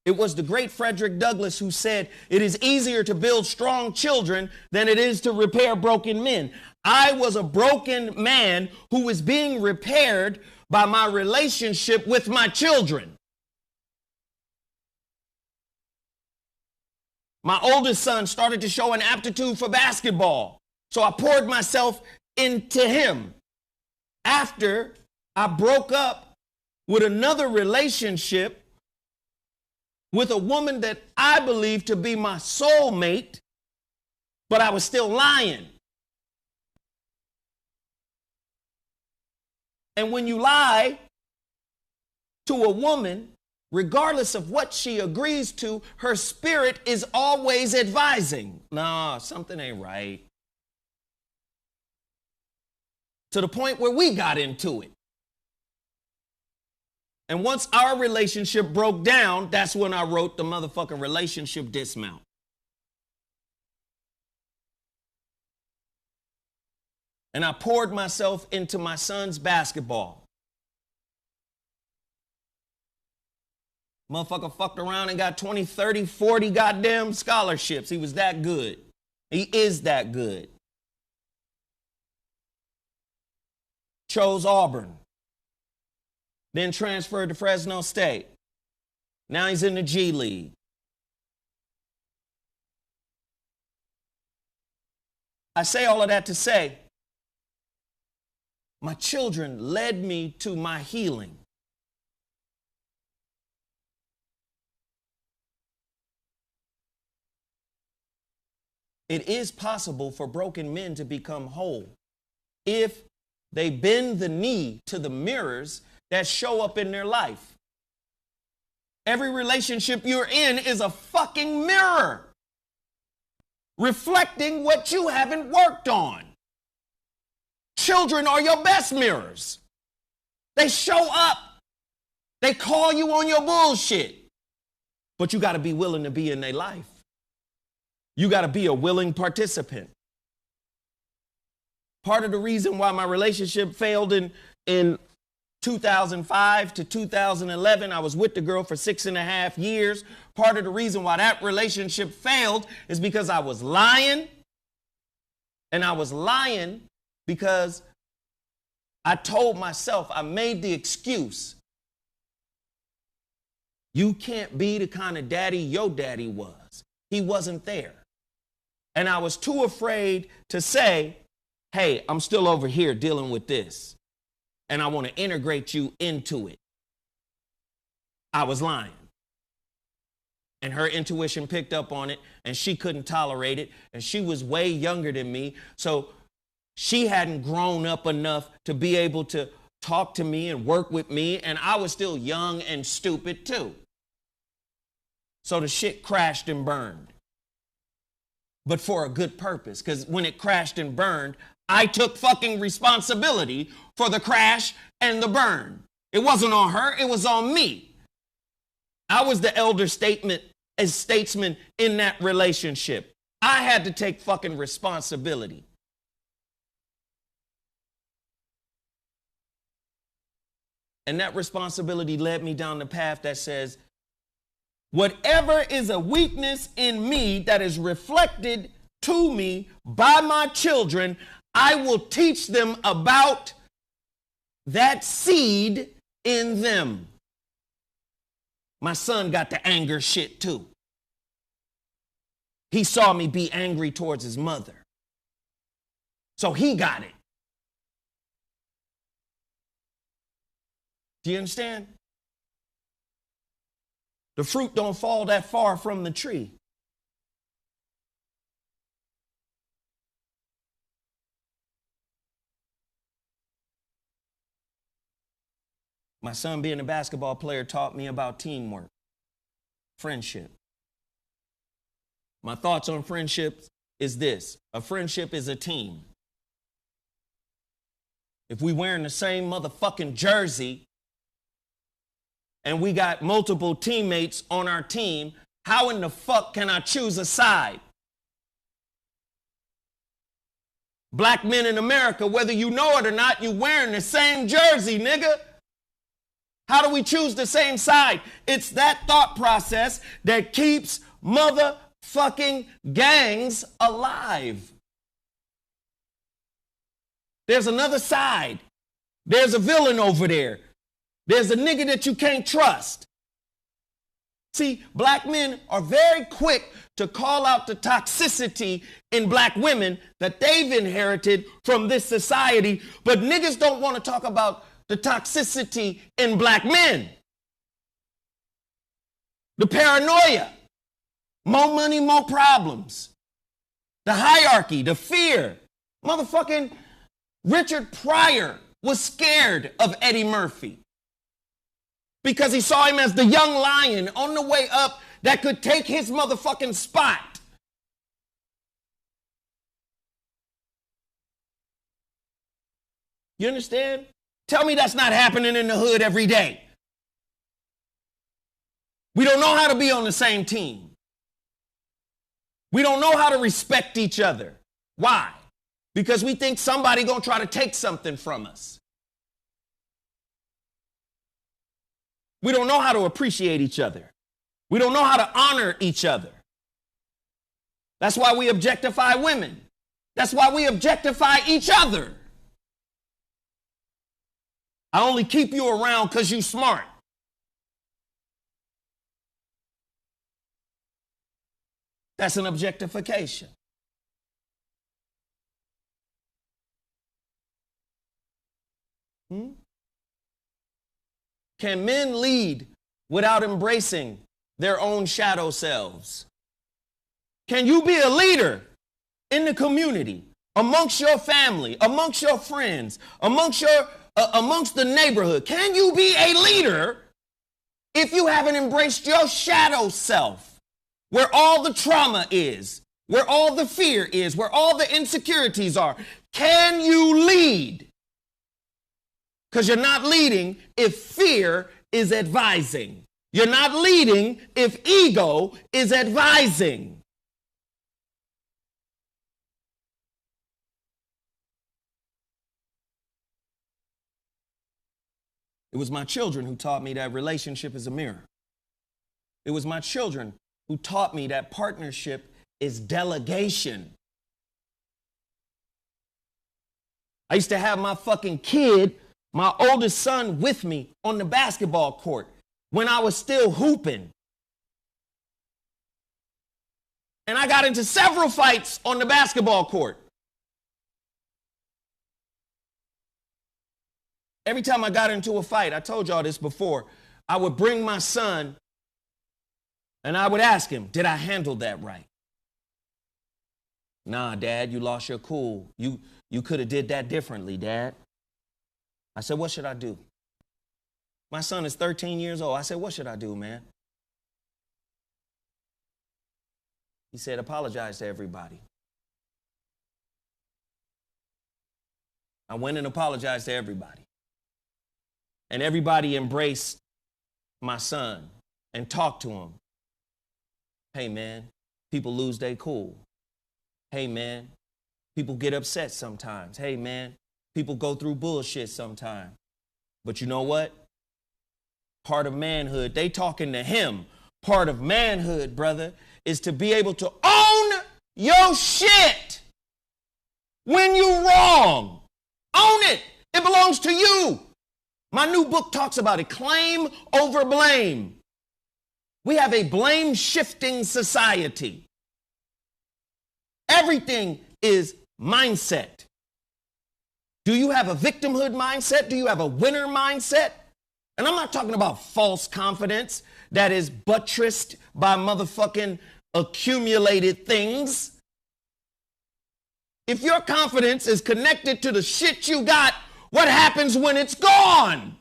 A: It was the great Frederick Douglass who said, it is easier to build strong children than it is to repair broken men. I was a broken man who was being repaired by my relationship with my children. My oldest son started to show an aptitude for basketball, so I poured myself into him. After I broke up with another relationship with a woman that I believed to be my soulmate, but I was still lying. And when you lie to a woman, regardless of what she agrees to, her spirit is always advising, nah, something ain't right. To the point where we got into it. And once our relationship broke down, that's when I wrote the motherfucking relationship dismount. And I poured myself into my son's basketball. Motherfucker fucked around and got 20, 30, 40 goddamn scholarships. He was that good. He is that good. Chose Auburn. Then transferred to Fresno State. Now he's in the G League. I say all of that to say, my children led me to my healing. It is possible for broken men to become whole if they bend the knee to the mirrors that show up in their life. Every relationship you're in is a fucking mirror reflecting what you haven't worked on. Children are your best mirrors. They show up. They call you on your bullshit. But you got to be willing to be in their life. You got to be a willing participant. Part of the reason why my relationship failed in 2005 to 2011, I was with the girl for 6.5 years. Part of the reason why that relationship failed is because I was lying. And I was lying because I told myself, I made the excuse, you can't be the kind of daddy your daddy was. He wasn't there. And I was too afraid to say, hey, I'm still over here dealing with this, and I want to integrate you into it. I was lying. And her intuition picked up on it, and she couldn't tolerate it, and she was way younger than me, so she hadn't grown up enough to be able to talk to me and work with me, and I was still young and stupid too. So the shit crashed and burned. But for a good purpose, because when it crashed and burned, I took fucking responsibility for the crash and the burn. It wasn't on her, it was on me. I was the elder statesman in that relationship. I had to take fucking responsibility. And that responsibility led me down the path that says, whatever is a weakness in me that is reflected to me by my children, I will teach them about that seed in them. My son got the anger shit too. He saw me be angry towards his mother. So he got it. Do you understand? The fruit don't fall that far from the tree. My son being a basketball player taught me about teamwork, friendship. My thoughts on friendships is this: a friendship is a team. If we wearing the same motherfucking jersey and we got multiple teammates on our team, how in the fuck can I choose a side? Black men in America, whether you know it or not, you wearing the same jersey, nigga. How do we choose the same side? It's that thought process that keeps motherfucking gangs alive. There's another side. There's a villain over there. There's a nigga that you can't trust. See, black men are very quick to call out the toxicity in black women that they've inherited from this society, but niggas don't want to talk about the toxicity in black men. The paranoia, more money, more problems. The hierarchy, the fear. Motherfucking Richard Pryor was scared of Eddie Murphy because he saw him as the young lion on the way up that could take his motherfucking spot. You understand? Tell me that's not happening in the hood every day. We don't know how to be on the same team. We don't know how to respect each other. Why? Because we think somebody gonna try to take something from us. We don't know how to appreciate each other. We don't know how to honor each other. That's why we objectify women. That's why we objectify each other. I only keep you around because you're smart. That's an objectification. Can men lead without embracing their own shadow selves? Can you be a leader in the community, amongst your family, amongst your friends, amongst the neighborhood? Can you be a leader if you haven't embraced your shadow self, where all the trauma is, where all the fear is, where all the insecurities are? Can you lead? Because you're not leading if fear is advising. You're not leading if ego is advising. It was my children who taught me that relationship is a mirror. It was my children who taught me that partnership is delegation. I used to have my fucking kid, my oldest son, with me on the basketball court when I was still hooping. And I got into several fights on the basketball court. Every time I got into a fight, I told y'all this before, I would bring my son and I would ask him, did I handle that right? Nah, Dad, you lost your cool. You could have did that differently, Dad. I said, what should I do? My son is 13 years old. I said, what should I do, man? He said, apologize to everybody. I went and apologized to everybody. And everybody embraced my son and talked to him. Hey, man, people lose their cool. Hey, man, people get upset sometimes. Hey, man, people go through bullshit sometimes. But you know what? Part of manhood, they talking to him. Part of manhood, brother, is to be able to own your shit when you're wrong. Own it. It belongs to you. My new book talks about it. Claim over blame. We have a blame-shifting society. Everything is mindset. Do you have a victimhood mindset? Do you have a winner mindset? And I'm not talking about false confidence that is buttressed by motherfucking accumulated things. If your confidence is connected to the shit you got, what happens when it's gone?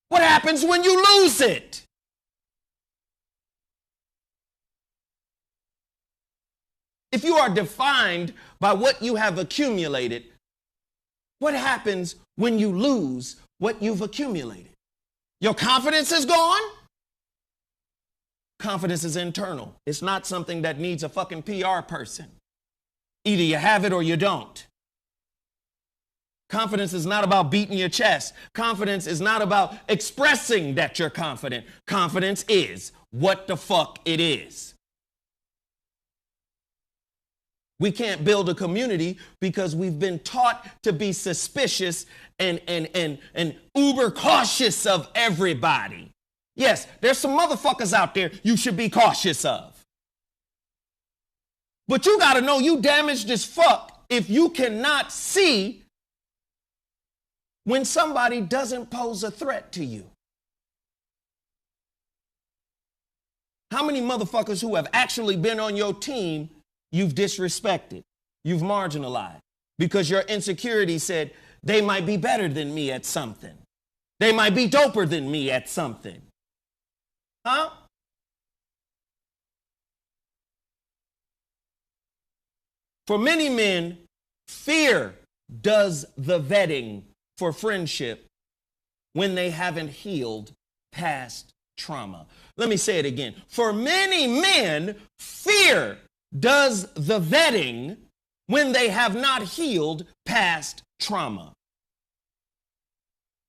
A: What happens when you lose it? If you are defined by what you have accumulated, what happens when you lose what you've accumulated? Your confidence is gone? Confidence is internal. It's not something that needs a fucking PR person. Either you have it or you don't. Confidence is not about beating your chest. Confidence is not about expressing that you're confident. Confidence is what the fuck it is. We can't build a community because we've been taught to be suspicious and uber cautious of everybody. Yes, there's some motherfuckers out there you should be cautious of. But you gotta know you damaged as fuck if you cannot see when somebody doesn't pose a threat to you. How many motherfuckers who have actually been on your team you've disrespected, you've marginalized, because your insecurity said they might be better than me at something. They might be doper than me at something. Huh? For many men, fear does the vetting for friendship when they haven't healed past trauma. Let me say it again. For many men, fear does the vetting when they have not healed past trauma.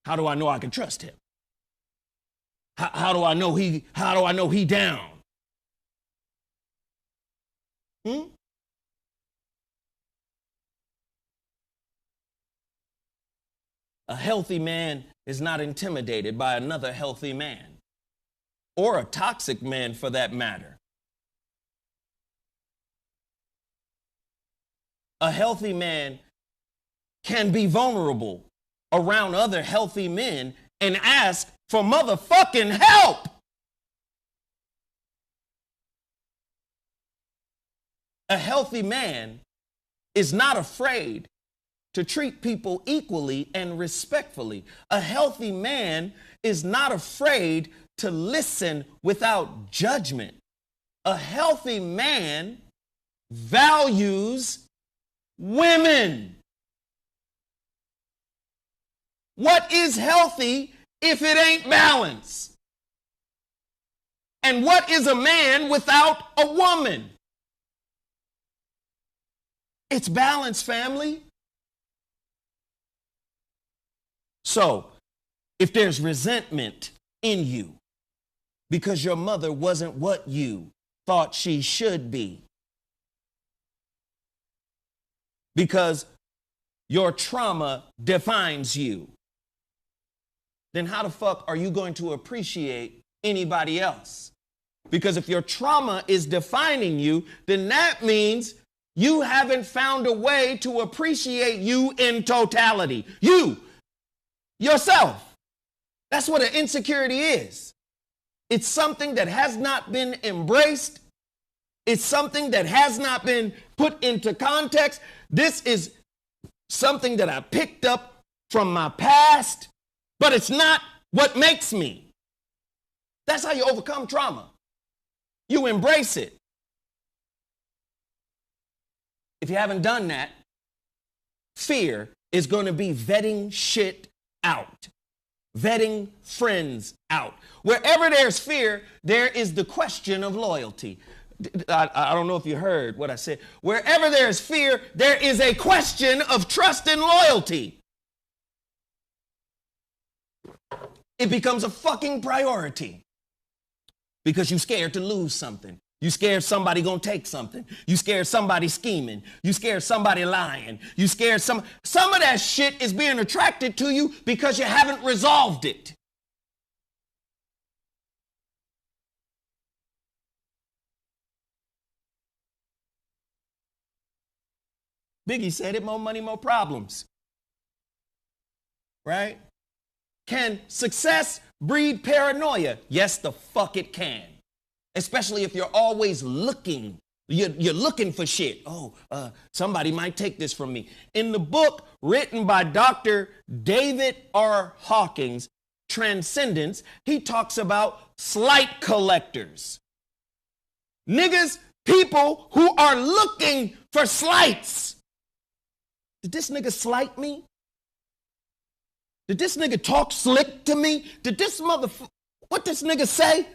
A: How do I know I can trust him? How do I know he down? A healthy man is not intimidated by another healthy man, or a toxic man for that matter. A healthy man can be vulnerable around other healthy men and ask for motherfucking help. A healthy man is not afraid to treat people equally and respectfully. A healthy man is not afraid to listen without judgment. A healthy man values women. What is healthy if it ain't balance? And what is a man without a woman? It's balance, family. So, if there's resentment in you because your mother wasn't what you thought she should be, because your trauma defines you, then how the fuck are you going to appreciate anybody else? Because if your trauma is defining you, then that means you haven't found a way to appreciate you in totality. You, yourself. That's what an insecurity is. It's something that has not been embraced. It's something that has not been put into context. This is something that I picked up from my past, but it's not what makes me. That's how you overcome trauma. You embrace it. If you haven't done that, fear is going to be vetting shit out, vetting friends out. Wherever there's fear, there is the question of loyalty. I don't know if you heard what I said. Wherever there's fear, there is a question of trust and loyalty. It becomes a fucking priority because you're scared to lose something. You scared somebody gonna take something. You scared somebody scheming. You scared somebody lying. You scared some of that shit is being attracted to you because you haven't resolved it. Biggie said it, more money, more problems. Right? Can success breed paranoia? Yes, the fuck it can. Especially if you're always looking. You're looking for shit. Somebody might take this from me. In the book written by Dr. David R. Hawkins, Transcendence, he talks about slight collectors. Niggas, people who are looking for slights. Did this nigga slight me? Did this nigga talk slick to me? Did this what this nigga say?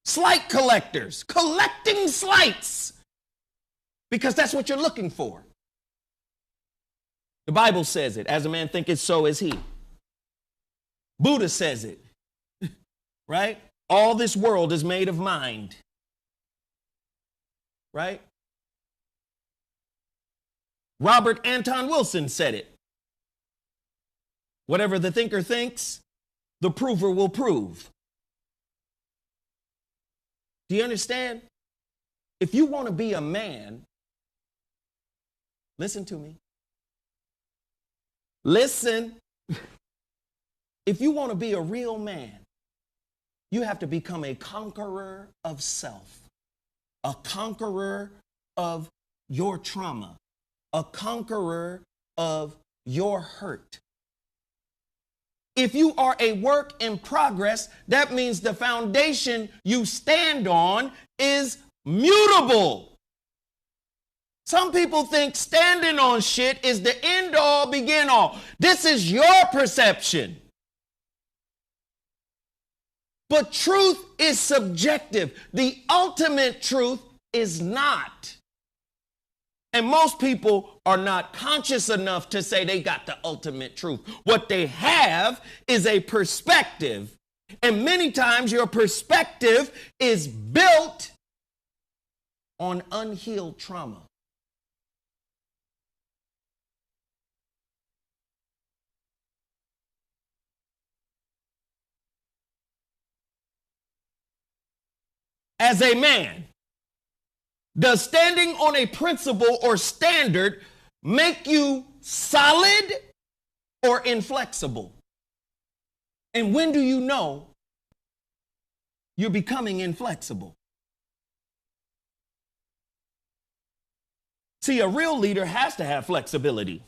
A: Slight collectors, collecting slights, because that's what you're looking for. The Bible says it, as a man thinketh, so is he. Buddha says it, right? All this world is made of mind, right? Robert Anton Wilson said it. Whatever the thinker thinks, the prover will prove. Do you understand? If you want to be a man, listen to me. Listen. If you want to be a real man, you have to become a conqueror of self, a conqueror of your trauma, a conqueror of your hurt. If you are a work in progress, that means the foundation you stand on is mutable. Some people think standing on shit is the end all, begin all. This is your perception. But truth is subjective. The ultimate truth is not. And most people are not conscious enough to say they got the ultimate truth. What they have is a perspective. And many times your perspective is built on unhealed trauma. As a man, does standing on a principle or standard make you solid or inflexible? And when do you know you're becoming inflexible? See, a real leader has to have flexibility.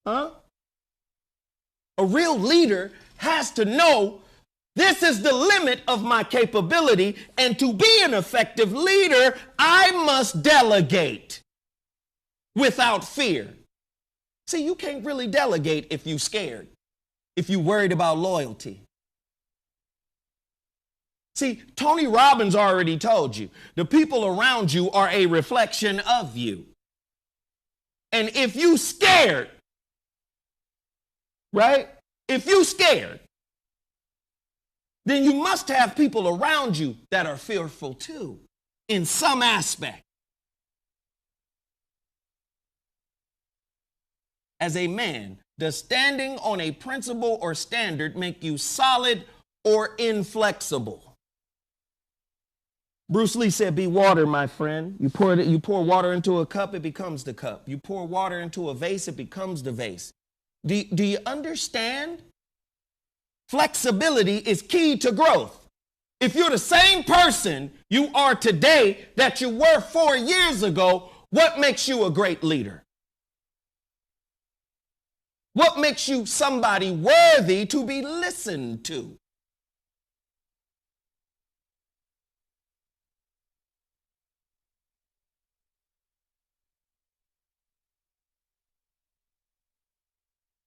A: A real leader has to know this is the limit of my capability, and to be an effective leader, I must delegate without fear. See, you can't really delegate if you're scared, if you're worried about loyalty. See, Tony Robbins already told you, the people around you are a reflection of you. And if you scared, right? If you scared, then you must have people around you that are fearful too, in some aspect. As a man, does standing on a principle or standard make you solid or inflexible? Bruce Lee said, be water, my friend. You pour water into a cup, it becomes the cup. You pour water into a vase, it becomes the vase. Do you understand? Flexibility is key to growth. If you're the same person you are today that you were 4 years ago, what makes you a great leader? What makes you somebody worthy to be listened to?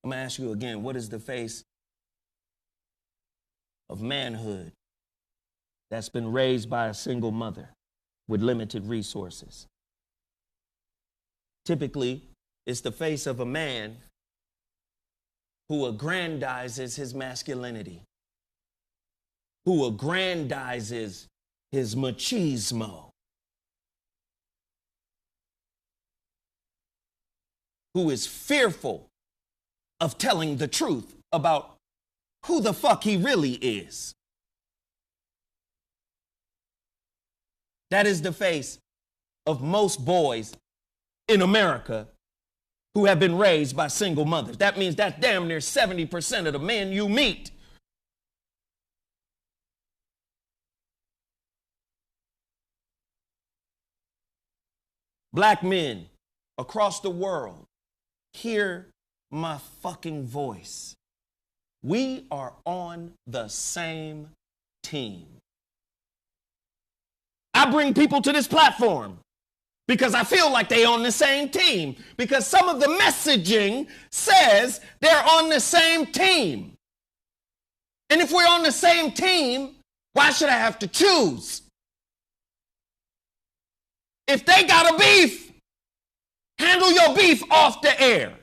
A: I'm going to ask you again, what is the face of manhood that's been raised by a single mother with limited resources? Typically, it's the face of a man who aggrandizes his masculinity, who aggrandizes his machismo, who is fearful of telling the truth about who the fuck he really is. That is the face of most boys in America who have been raised by single mothers. That means that's damn near 70% of the men you meet. Black men across the world, hear my fucking voice. We are on the same team. I bring people to this platform because I feel like they're on the same team, because some of the messaging says they're on the same team. And if we're on the same team, why should I have to choose? If they got a beef, handle your beef off the air.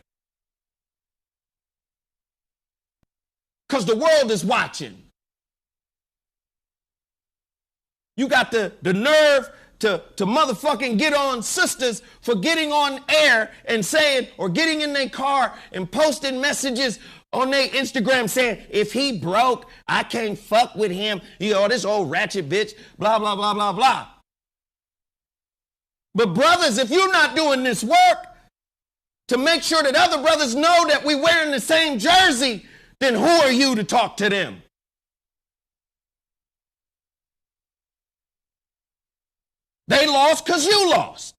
A: Because the world is watching. You got the nerve to motherfucking get on sisters for getting on air and saying, or getting in their car and posting messages on their Instagram saying, if he broke, I can't fuck with him. You know, this old ratchet bitch, blah, blah, blah, blah, blah. But brothers, if you're not doing this work to make sure that other brothers know that we wearing the same jersey, then who are you to talk to them? They lost because you lost.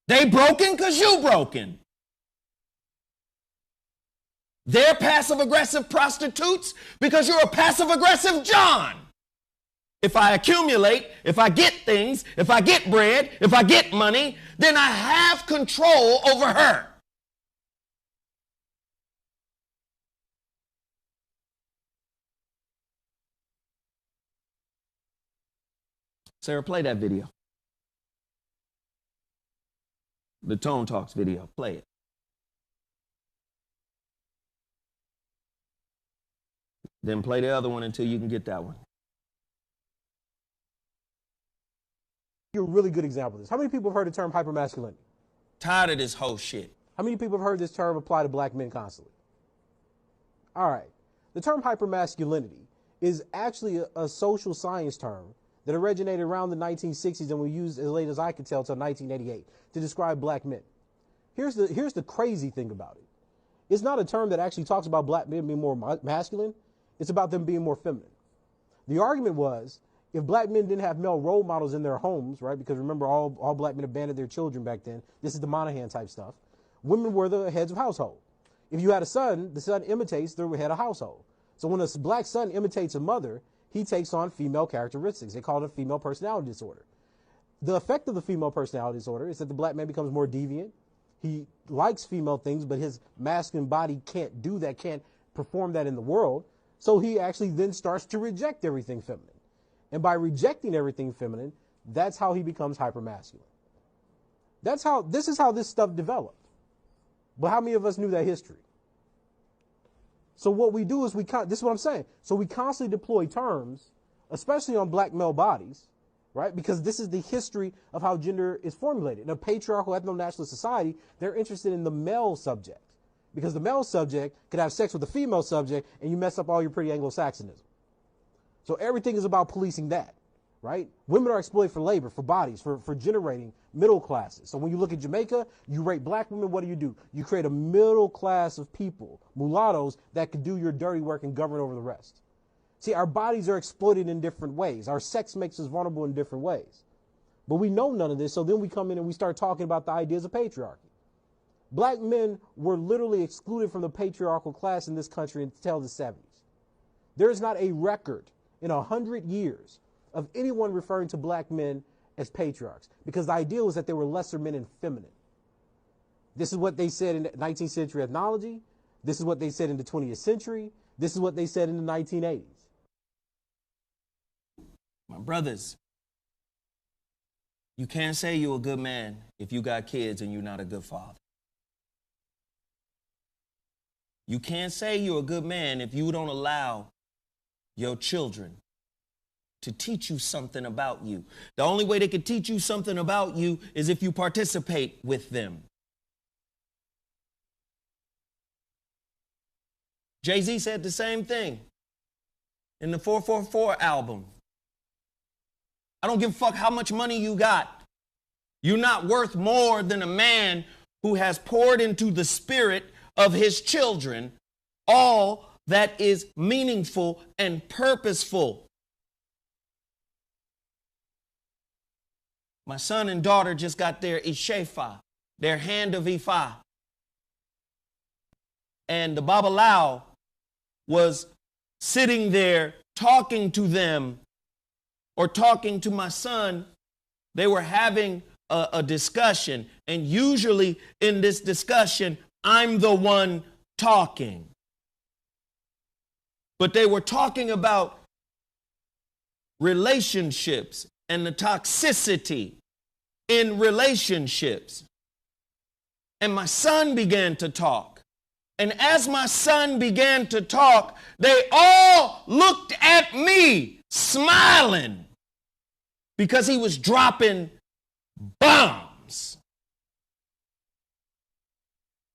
A: They broken because you broken. They're passive-aggressive prostitutes because you're a passive-aggressive John. If I accumulate, if I get things, if I get bread, if I get money, then I have control over her. Sarah, play that video. The Tone Talks video. Play it. Then play the other one until you can get that one.
B: You're a really good example of this. How many people have heard the term hypermasculinity?
A: Tired of this whole shit.
B: How many people have heard this term apply to black men constantly? All right. The term hypermasculinity is actually a social science term that originated around the 1960s and was used as late as I could tell till 1988 to describe black men. Here's the crazy thing about it. It's not a term that actually talks about black men being more masculine. It's about them being more feminine. The argument was, if black men didn't have male role models in their homes, right, because remember all black men abandoned their children back then. This is the Monahan type stuff. Women were the heads of household. If you had a son, the son imitates the head of household. So when a black son imitates a mother, he takes on female characteristics. They call it a female personality disorder. The effect of the female personality disorder is that the black man becomes more deviant. He likes female things, but his masculine body can't do that, can't perform that in the world. So he actually then starts to reject everything feminine. And by rejecting everything feminine, that's how he becomes hypermasculine. This is how this stuff developed. But how many of us knew that history? So what we do is this is what I'm saying. So we constantly deploy terms, especially on black male bodies, right? Because this is the history of how gender is formulated. In a patriarchal ethno-nationalist society, they're interested in the male subject. Because the male subject could have sex with the female subject and you mess up all your pretty Anglo-Saxonism. So everything is about policing that, right? Women are exploited for labor, for bodies, for generating middle classes. So when you look at Jamaica, you rape black women, what do? You create a middle class of people, mulattoes, that could do your dirty work and govern over the rest. See, our bodies are exploited in different ways. Our sex makes us vulnerable in different ways. But we know none of this, so then we come in and we start talking about the ideas of patriarchy. Black men were literally excluded from the patriarchal class in this country until the 70s. There is not a record in 100 years of anyone referring to black men as patriarchs, because the idea was that they were lesser men and feminine. This is what they said in the 19th century ethnology. This is what they said in the 20th century. This is what they said in the 1980s.
A: My brothers, you can't say you're a good man if you got kids and you're not a good father. You can't say you're a good man if you don't allow your children to teach you something about you. The only way they can teach you something about you is if you participate with them. Jay-Z said the same thing in the 444 album. I don't give a fuck how much money you got. You're not worth more than a man who has poured into the spirit of his children all that is meaningful and purposeful. My son and daughter just got their Ishefa, their hand of Ifa. And the Babalao was sitting there talking to them or talking to my son. They were having a discussion. And usually in this discussion, I'm the one talking. But they were talking about relationships and the toxicity in relationships. And my son began to talk. And as my son began to talk, they all looked at me smiling because he was dropping bombs.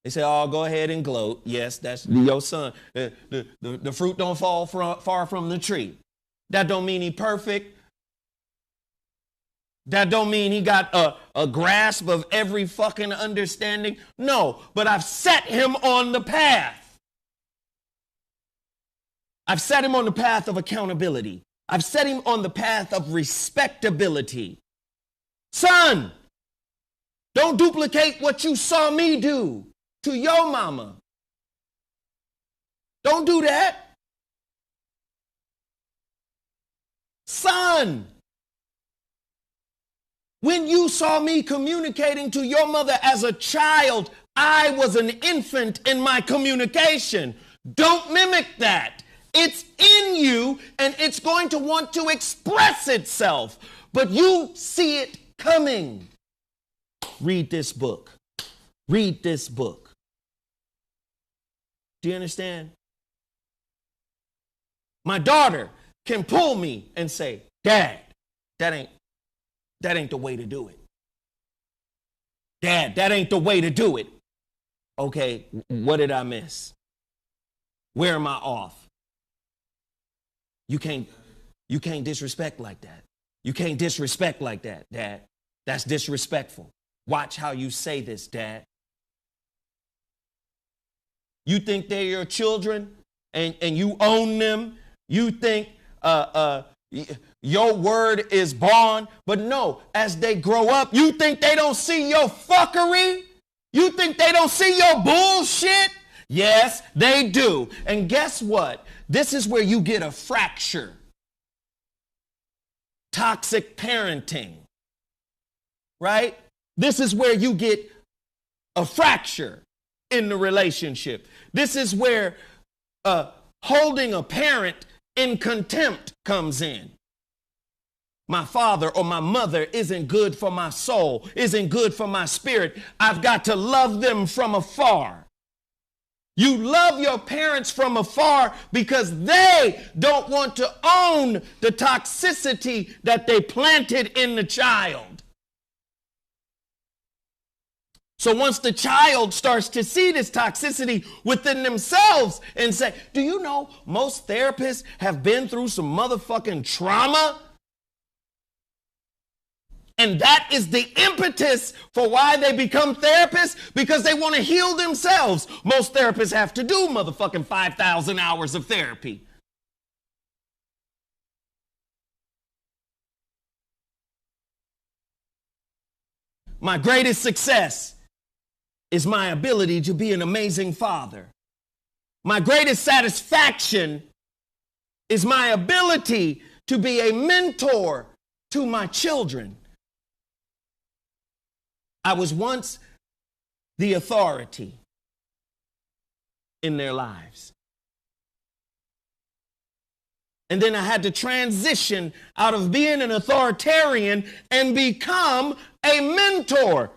A: They say, oh, go ahead and gloat. Yes, that's your son. The fruit don't fall far from the tree. That don't mean he perfect. That don't mean he got a grasp of every fucking understanding. No, but I've set him on the path. I've set him on the path of accountability. I've set him on the path of respectability. Son, don't duplicate what you saw me do to your mama. Don't do that. Son, when you saw me communicating to your mother as a child, I was an infant in my communication. Don't mimic that. It's in you and it's going to want to express itself. but you see it coming. Read this book. Read this book. Do you understand? My daughter can pull me and say, Dad, that ain't the way to do it. Dad, that ain't the way to do it. Okay, what did I miss? Where am I off? You can't disrespect like that. You can't disrespect like that, Dad. That's disrespectful. Watch how you say this, Dad. You think they're your children and you own them. You think your word is bond. But no, as they grow up, you think they don't see your fuckery? You think they don't see your bullshit? Yes, they do. And guess what? This is where you get a fracture. Toxic parenting. Right? This is where you get a fracture in the relationship. This is where holding a parent in contempt comes in. My father or my mother isn't good for my soul, isn't good for my spirit. I've got to love them from afar. You love your parents from afar because they don't want to own the toxicity that they planted in the child. So once the child starts to see this toxicity within themselves and say, do you know most therapists have been through some motherfucking trauma? And that is the impetus for why they become therapists, because they want to heal themselves. Most therapists have to do motherfucking 5,000 hours of therapy. My greatest success is my ability to be an amazing father. My greatest satisfaction is my ability to be a mentor to my children. I was once the authority in their lives. And then I had to transition out of being an authoritarian and become a mentor.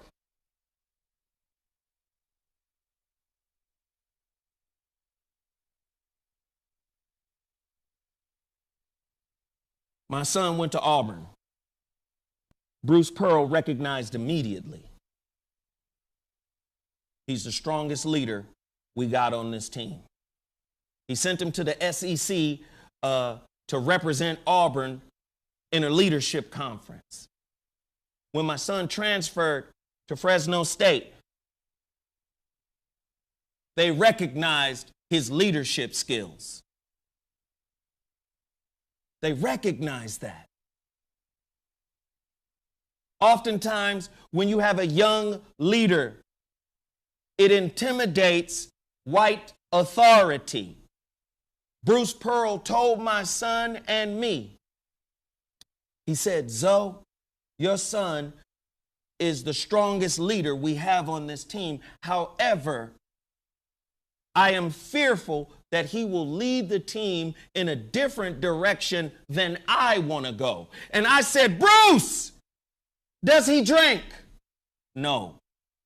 A: My son went to Auburn. Bruce Pearl recognized immediately. He's the strongest leader we got on this team. He sent him to the SEC to represent Auburn in a leadership conference. When my son transferred to Fresno State, they recognized his leadership skills. They recognized that. Oftentimes, when you have a young leader, it intimidates white authority. Bruce Pearl told my son and me, he said, Zoe, your son is the strongest leader we have on this team. However, I am fearful that he will lead the team in a different direction than I want to go. And I said, Bruce, does he drink? No.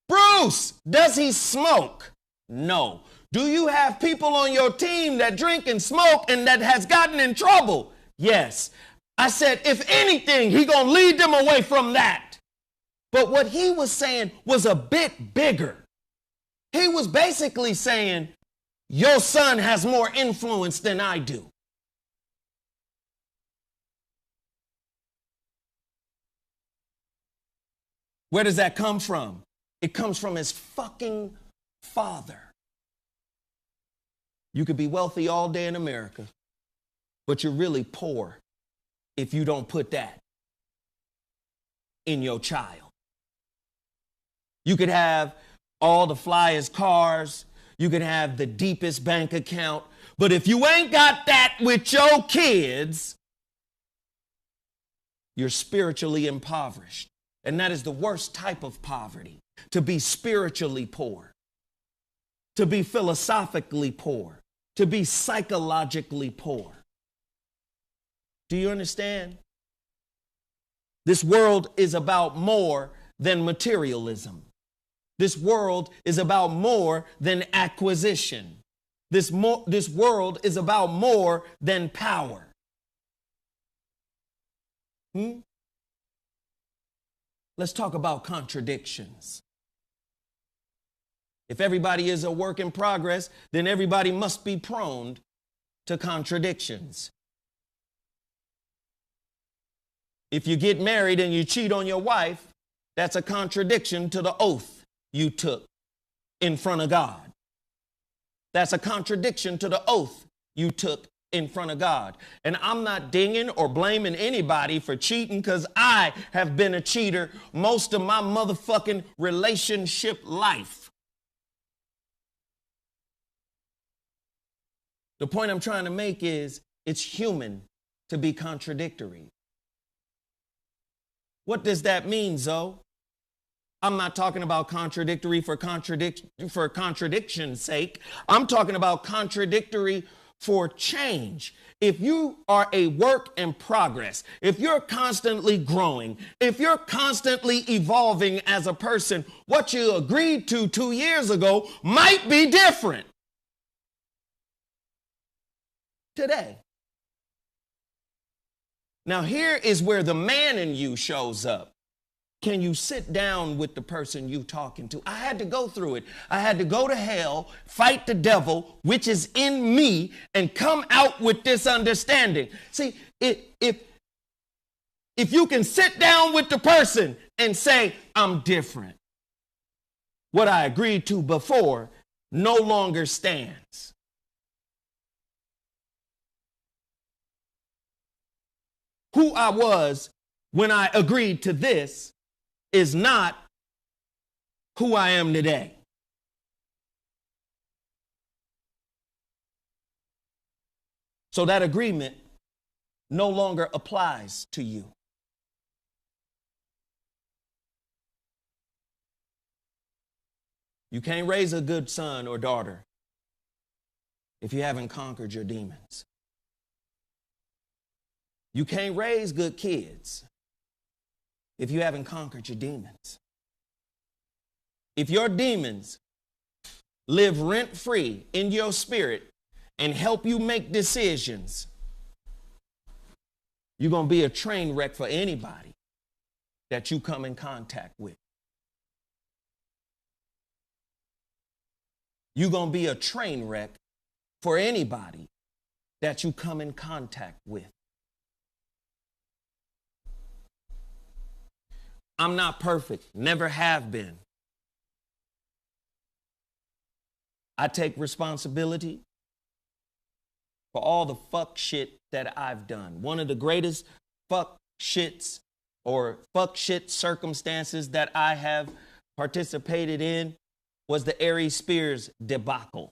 A: Bruce, does he smoke? No. Do you have people on your team that drink and smoke and that has gotten in trouble? Yes. I said, if anything, he gonna lead them away from that. But what he was saying was a bit bigger. He was basically saying, your son has more influence than I do. Where does that come from? It comes from his fucking father. You could be wealthy all day in America, but you're really poor if you don't put that in your child. You could have all the flyest cars, you could have the deepest bank account, but if you ain't got that with your kids, you're spiritually impoverished. And that is the worst type of poverty, to be spiritually poor, to be philosophically poor, to be psychologically poor. Do you understand? This world is about more than materialism. This world is about more than acquisition. This world is about more than power. Let's talk about contradictions. If everybody is a work in progress, then everybody must be prone to contradictions. If you get married and you cheat on your wife, that's a contradiction to the oath you took in front of God. That's a contradiction to the oath you took in front of God. And I'm not dinging or blaming anybody for cheating, because I have been a cheater most of my motherfucking relationship life. The point I'm trying to make is it's human to be contradictory. What does that mean, Zo? I'm not talking about contradictory for contradiction's sake. I'm talking about contradictory for change. If you are a work in progress, if you're constantly growing, if you're constantly evolving as a person, what you agreed to 2 years ago might be different today. Now, here is where the man in you shows up. Can you sit down with the person you talking to? I had to go through it. I had to go to hell, fight the devil, which is in me, and come out with this understanding. See, if you can sit down with the person and say, I'm different, what I agreed to before no longer stands. Who I was when I agreed to this is not who I am today. So that agreement no longer applies to you. You can't raise a good son or daughter if you haven't conquered your demons. You can't raise good kids if you haven't conquered your demons. If your demons live rent-free in your spirit and help you make decisions, you're going to be a train wreck for anybody that you come in contact with. You're going to be a train wreck for anybody that you come in contact with. I'm not perfect, never have been. I take responsibility for all the fuck shit that I've done. One of the greatest fuck shits or fuck shit circumstances that I have participated in was the Aries Spears debacle.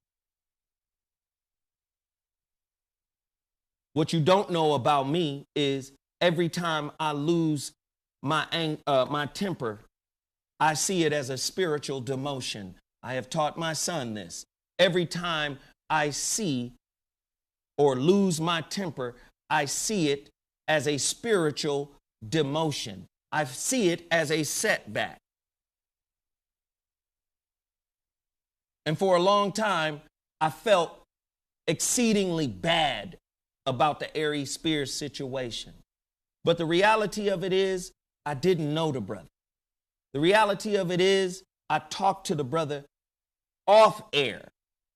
A: What you don't know about me is every time I lose my temper, I see it as a spiritual demotion. I have taught my son this. Every time I see or lose my temper, I see it as a spiritual demotion. I see it as a setback. And for a long time, I felt exceedingly bad about the Aries Spears situation. But the reality of it is, I didn't know the brother. The reality of it is, I talked to the brother off air.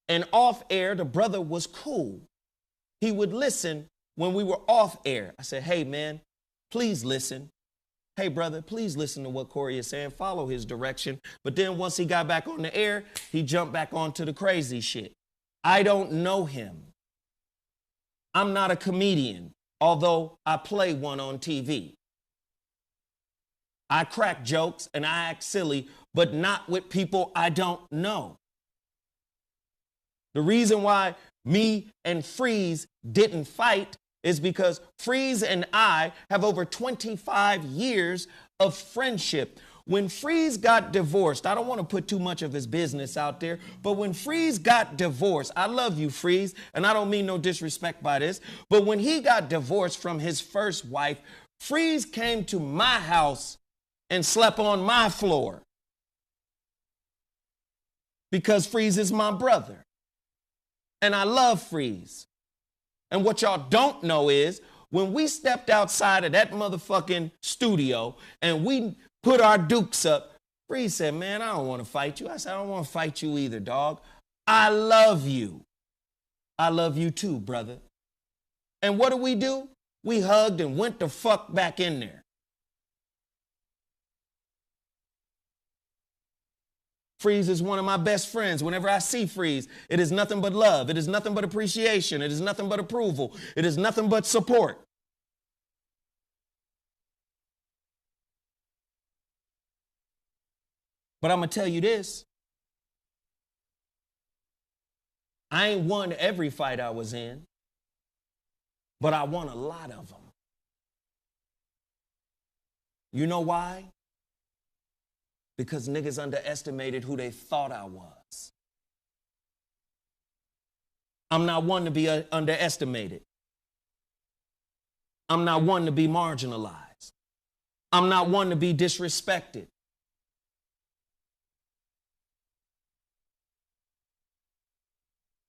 A: And off air, the brother was cool. He would listen when we were off air. I said, hey, man, please listen. Hey, brother, please listen to what Corey is saying. Follow his direction. But then once he got back on the air, he jumped back onto the crazy shit. I don't know him. I'm not a comedian, although I play one on TV. I crack jokes and I act silly, but not with people I don't know. The reason why me and Freeze didn't fight is because Freeze and I have over 25 years of friendship. When Freeze got divorced, I don't want to put too much of his business out there, but when Freeze got divorced, I love you, Freeze, and I don't mean no disrespect by this, but when he got divorced from his first wife, Freeze came to my house and slept on my floor because Freeze is my brother. And I love Freeze. And what y'all don't know is when we stepped outside of that motherfucking studio and we put our dukes up, Freeze said, man, I don't want to fight you. I said, I don't want to fight you either, dog. I love you. I love you too, brother. And what do? We hugged and went the fuck back in there. Freeze is one of my best friends. Whenever I see Freeze, it is nothing but love. It is nothing but appreciation. It is nothing but approval. It is nothing but support. But I'm going to tell you this. I ain't won every fight I was in, but I won a lot of them. You know why? Because niggas underestimated who they thought I was. I'm not one to be underestimated. I'm not one to be marginalized. I'm not one to be disrespected.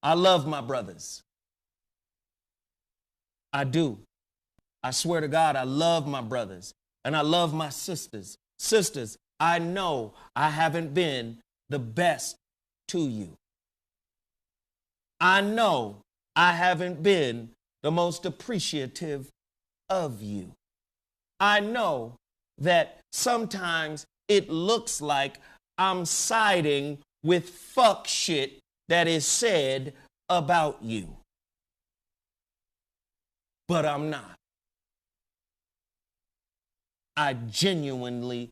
A: I love my brothers. I do. I swear to God, I love my brothers and I love my sisters. Sisters, I know I haven't been the best to you. I know I haven't been the most appreciative of you. I know that sometimes it looks like I'm siding with fuck shit that is said about you. But I'm not. I genuinely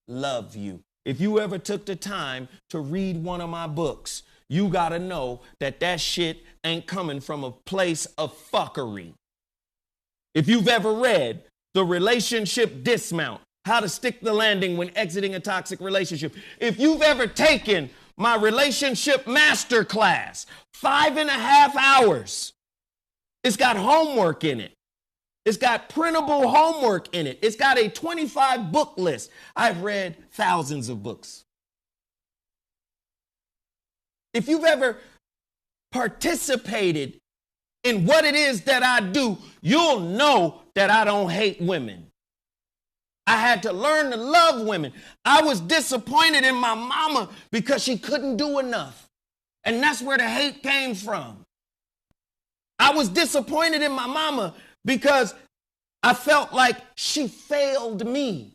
A: love you. If you ever took the time to read one of my books, you gotta know that that shit ain't coming from a place of fuckery. If you've ever read The Relationship Dismount, How to Stick the Landing When Exiting a Toxic Relationship, if you've ever taken my relationship masterclass, 5.5 hours, it's got homework in it. It's got printable homework in it. It's got a 25 book list. I've read thousands of books. If you've ever participated in what it is that I do, you'll know that I don't hate women. I had to learn to love women. I was disappointed in my mama because she couldn't do enough. And that's where the hate came from. I was disappointed in my mama because I felt like she failed me.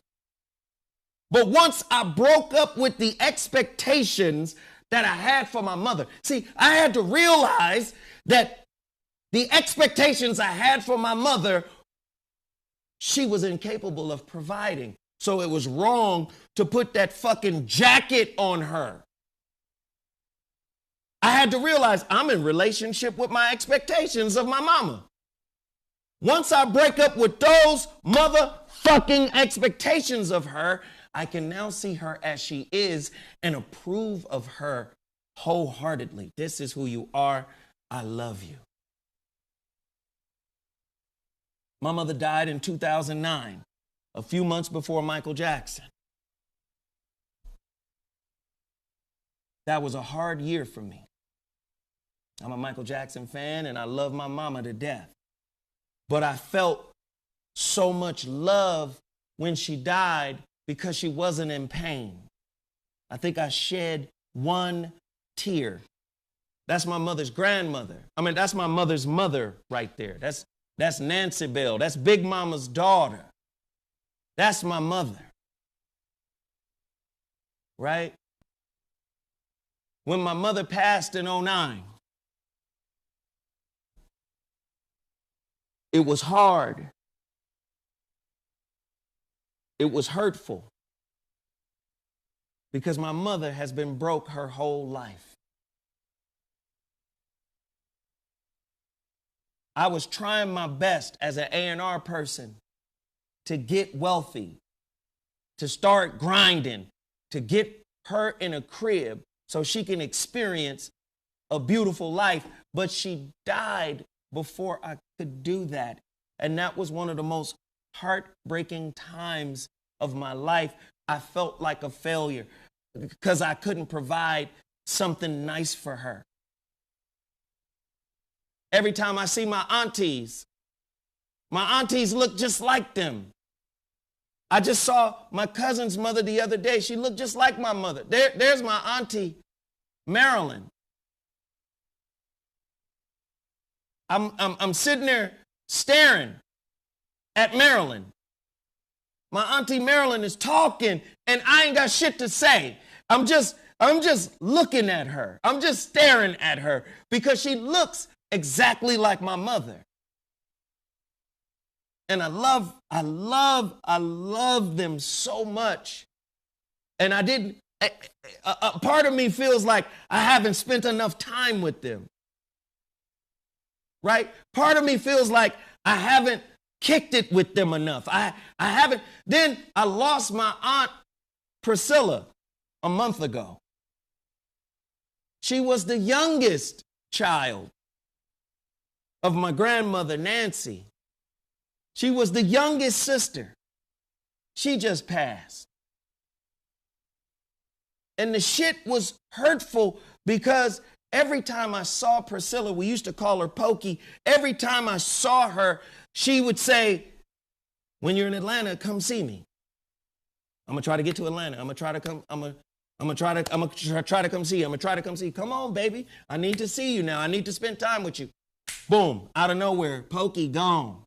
A: But once I broke up with the expectations that I had for my mother, see, I had to realize that the expectations I had for my mother, she was incapable of providing. So it was wrong to put that fucking jacket on her. I had to realize I'm in relationship with my expectations of my mama. Once I break up with those motherfucking expectations of her, I can now see her as she is and approve of her wholeheartedly. This is who you are. I love you. My mother died in 2009, a few months before Michael Jackson. That was a hard year for me. I'm a Michael Jackson fan and I love my mama to death. But I felt so much love when she died because she wasn't in pain. I think I shed one tear. That's my mother's grandmother. That's my mother's mother right there. That's Nancy Bell. That's Big Mama's daughter. That's my mother. Right? When my mother passed in 2009, it was hard. It was hurtful. Because my mother has been broke her whole life. I was trying my best as an A&R person to get wealthy, to start grinding, to get her in a crib so she can experience a beautiful life. But she died before I could do that. And that was one of the most heartbreaking times of my life, I felt like a failure because I couldn't provide something nice for her. Every time I see my aunties look just like them. I just saw my cousin's mother the other day. She looked just like my mother. There's my auntie, Marilyn. I'm sitting there staring at Marilyn. My auntie Marilyn is talking, and I ain't got shit to say. I'm just looking at her. I'm just staring at her because she looks exactly like my mother. And I love them so much. And a part of me feels like I haven't spent enough time with them. Right? Part of me feels like I haven't kicked it with them enough. I haven't. Then I lost my aunt Priscilla a month ago. She was the youngest child of my grandmother, Nancy. She was the youngest sister. She just passed. And the shit was hurtful because every time I saw Priscilla, we used to call her Pokey. Every time I saw her, she would say, when you're in Atlanta, come see me. I'm going to try to get to Atlanta. I'm going to try to come. I'm going to try to come see you. I'm going to try to come see you. Come on, baby. I need to see you now. I need to spend time with you. Boom. Out of nowhere, Pokey gone.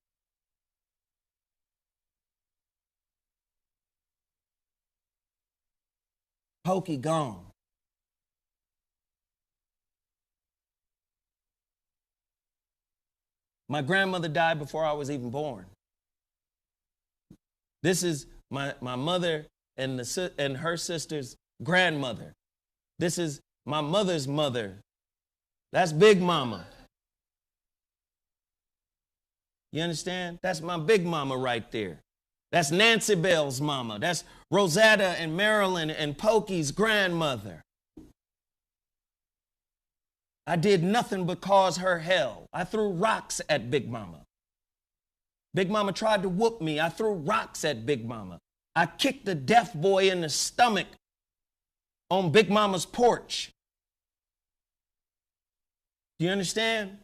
A: Pokey gone. My grandmother died before I was even born. This is my mother and her sister's grandmother. This is my mother's mother. That's Big Mama. You understand? That's my Big Mama right there. That's Nancy Bell's mama. That's Rosetta and Marilyn and Pokey's grandmother. I did nothing but cause her hell. I threw rocks at Big Mama. Big Mama tried to whoop me. I threw rocks at Big Mama. I kicked the deaf boy in the stomach on Big Mama's porch. Do you understand?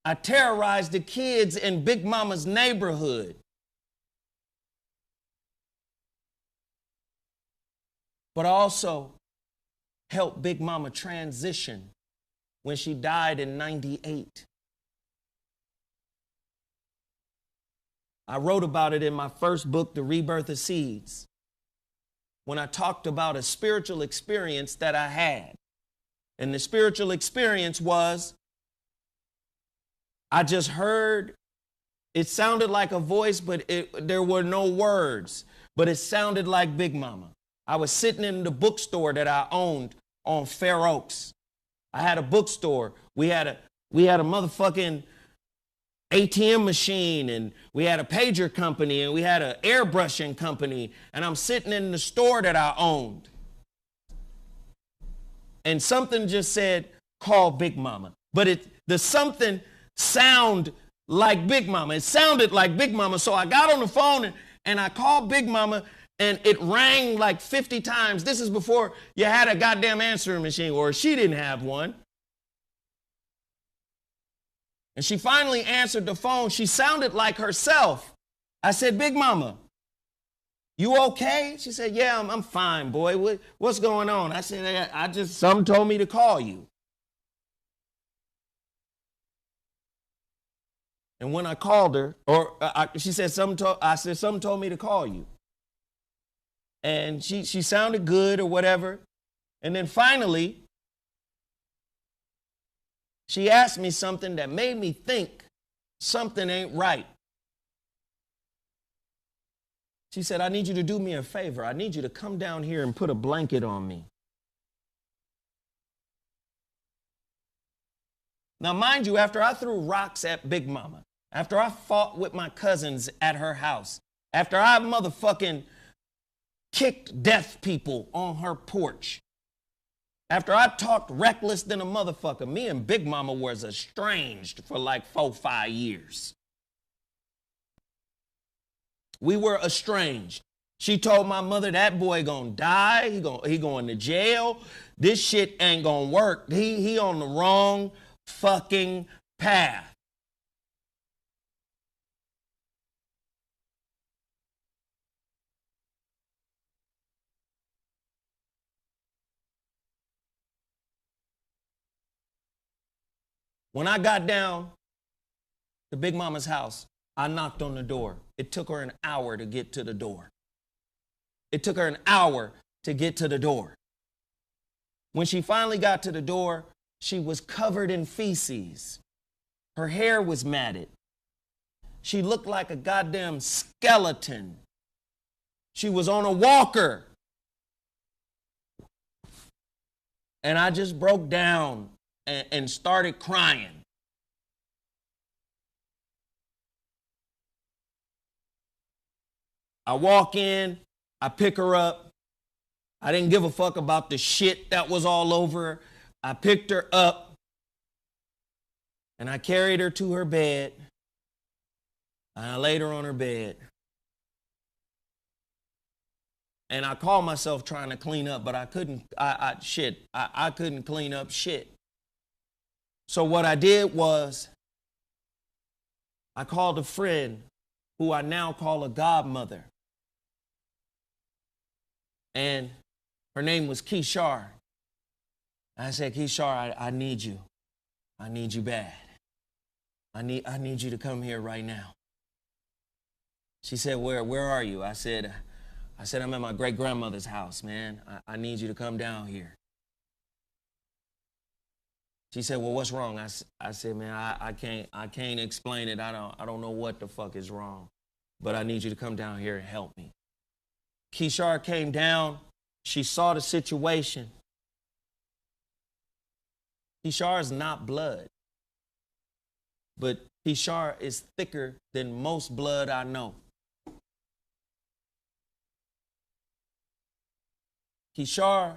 A: I terrorized the kids in Big Mama's neighborhood. But I also helped Big Mama transition when she died in '98. I wrote about it in my first book, The Rebirth of Seeds, when I talked about a spiritual experience that I had. And the spiritual experience was, I just heard, it sounded like a voice, but there were no words, but it sounded like Big Mama. I was sitting in the bookstore that I owned on Fair Oaks. I had a bookstore. We had a motherfucking ATM machine, and we had a pager company, and we had an airbrushing company, and I'm sitting in the store that I owned. And something just said, call Big Mama. But the something sound like Big Mama. It sounded like Big Mama. So I got on the phone and I called Big Mama, and it rang like 50 times. This is before you had a goddamn answering machine, or she didn't have one. And she finally answered the phone. She sounded like herself. I said, Big Mama, you okay? She said, yeah, I'm fine, boy. What's going on? I said, something told me to call you. And when I called her, she said, something told me to call you. And she sounded good or whatever. And then finally, she asked me something that made me think something ain't right. She said, I need you to do me a favor. I need you to come down here and put a blanket on me. Now, mind you, after I threw rocks at Big Mama, after I fought with my cousins at her house, after I motherfucking kicked deaf people on her porch, after I talked reckless than a motherfucker, me and Big Mama was estranged for like 4-5 years. We were estranged. She told my mother that boy gonna die. He going to jail. This shit ain't gonna work. He on the wrong fucking path. When I got down to Big Mama's house, I knocked on the door. It took her an hour to get to the door. It took her an hour to get to the door. When she finally got to the door, she was covered in feces. Her hair was matted. She looked like a goddamn skeleton. She was on a walker. And I just broke down and started crying. I walk in, I pick her up. I didn't give a fuck about the shit that was all over her. I picked her up and I carried her to her bed. And I laid her on her bed. And I called myself trying to clean up, but I couldn't, I couldn't clean up shit. So what I did was I called a friend who I now call a godmother. And her name was Keshar. I said, Keshar, I need you. I need you bad. I need you to come here right now. She said, where are you? I said, I'm at my great-grandmother's house, man. I need you to come down here. She said, well, what's wrong? I said, man, I can't explain it. I don't know what the fuck is wrong, but I need you to come down here and help me. Keshar came down. She saw the situation. Keshar is not blood, but Keshar is thicker than most blood I know. Keshar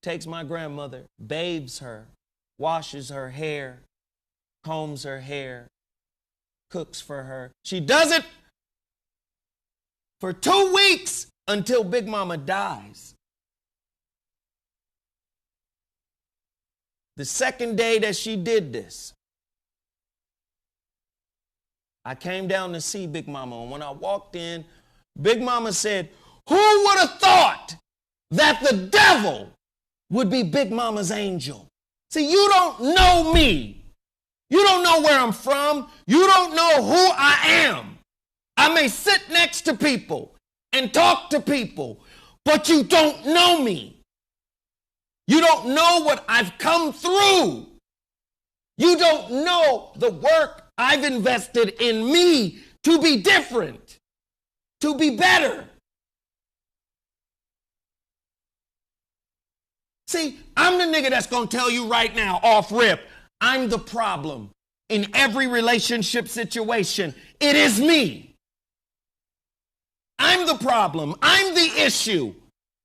A: takes my grandmother, bathes her, washes her hair, combs her hair, cooks for her. She does it for 2 weeks until Big Mama dies. The second day that she did this, I came down to see Big Mama. And when I walked in, Big Mama said, who would have thought that the devil would be Big Mama's angel? See, you don't know me. You don't know where I'm from. You don't know who I am. I may sit next to people and talk to people, but you don't know me. You don't know what I've come through. You don't know the work I've invested in me to be different, to be better. See, I'm the nigga that's gonna tell you right now, off rip, I'm the problem in every relationship situation. It is me. I'm the problem. I'm the issue.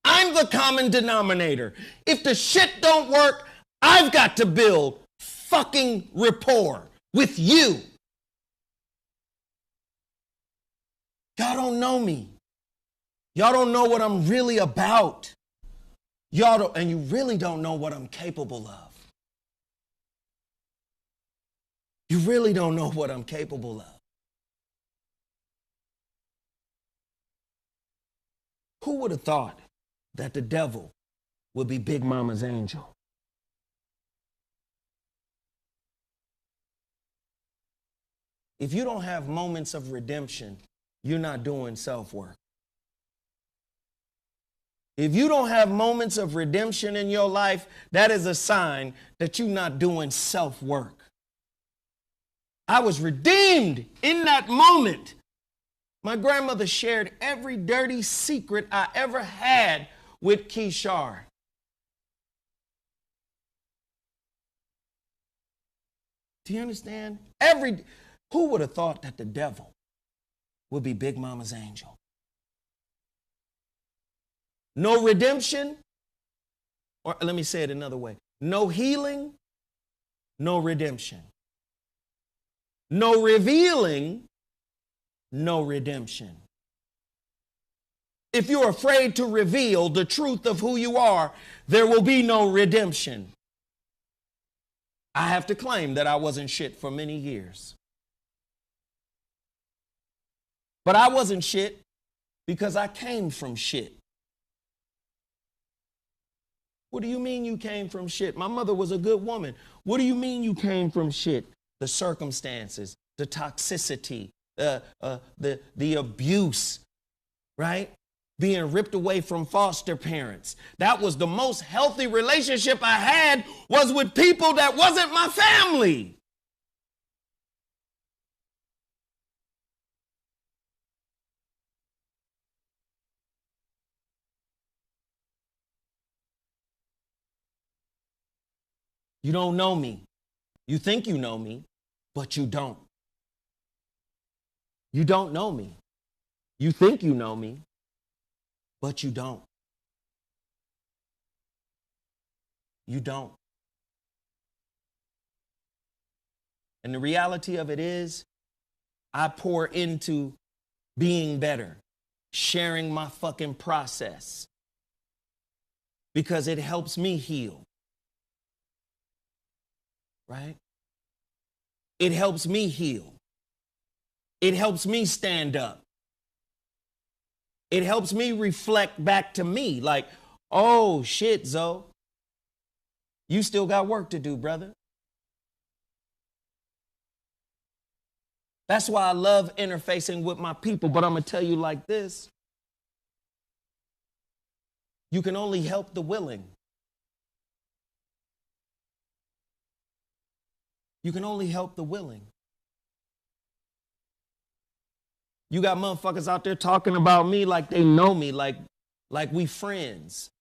A: I'm the common denominator. If the shit don't work, I've got to build fucking rapport with you. Y'all don't know me. Y'all don't know what I'm really about. Y'all don't, and you really don't know what I'm capable of. You really don't know what I'm capable of. Who would have thought that the devil would be Big Mama's angel? If you don't have moments of redemption, you're not doing self-work. If you don't have moments of redemption in your life, that is a sign that you're not doing self-work. I was redeemed in that moment. My grandmother shared every dirty secret I ever had with Keshar. Do you understand? Who would have thought that the devil would be Big Mama's angel? No redemption, or let me say it another way. No healing, no redemption. No revealing, no redemption. If you're afraid to reveal the truth of who you are, there will be no redemption. I have to claim that I wasn't shit for many years. But I wasn't shit because I came from shit. What do you mean you came from shit? My mother was a good woman. What do you mean you came from shit? The circumstances, the toxicity, the abuse, right? Being ripped away from foster parents. That was the most healthy relationship I had, was with people that wasn't my family. You don't know me. You think you know me, but you don't. You don't know me. You think you know me, but you don't. You don't. And the reality of it is, I pour into being better, sharing my fucking process, because it helps me heal. Right? It helps me heal. It helps me stand up. It helps me reflect back to me like, oh shit, Zo, you still got work to do, brother. That's why I love interfacing with my people, but I'm going to tell you like this. You can only help the willing. You can only help the willing. You got motherfuckers out there talking about me like they know me, like we friends,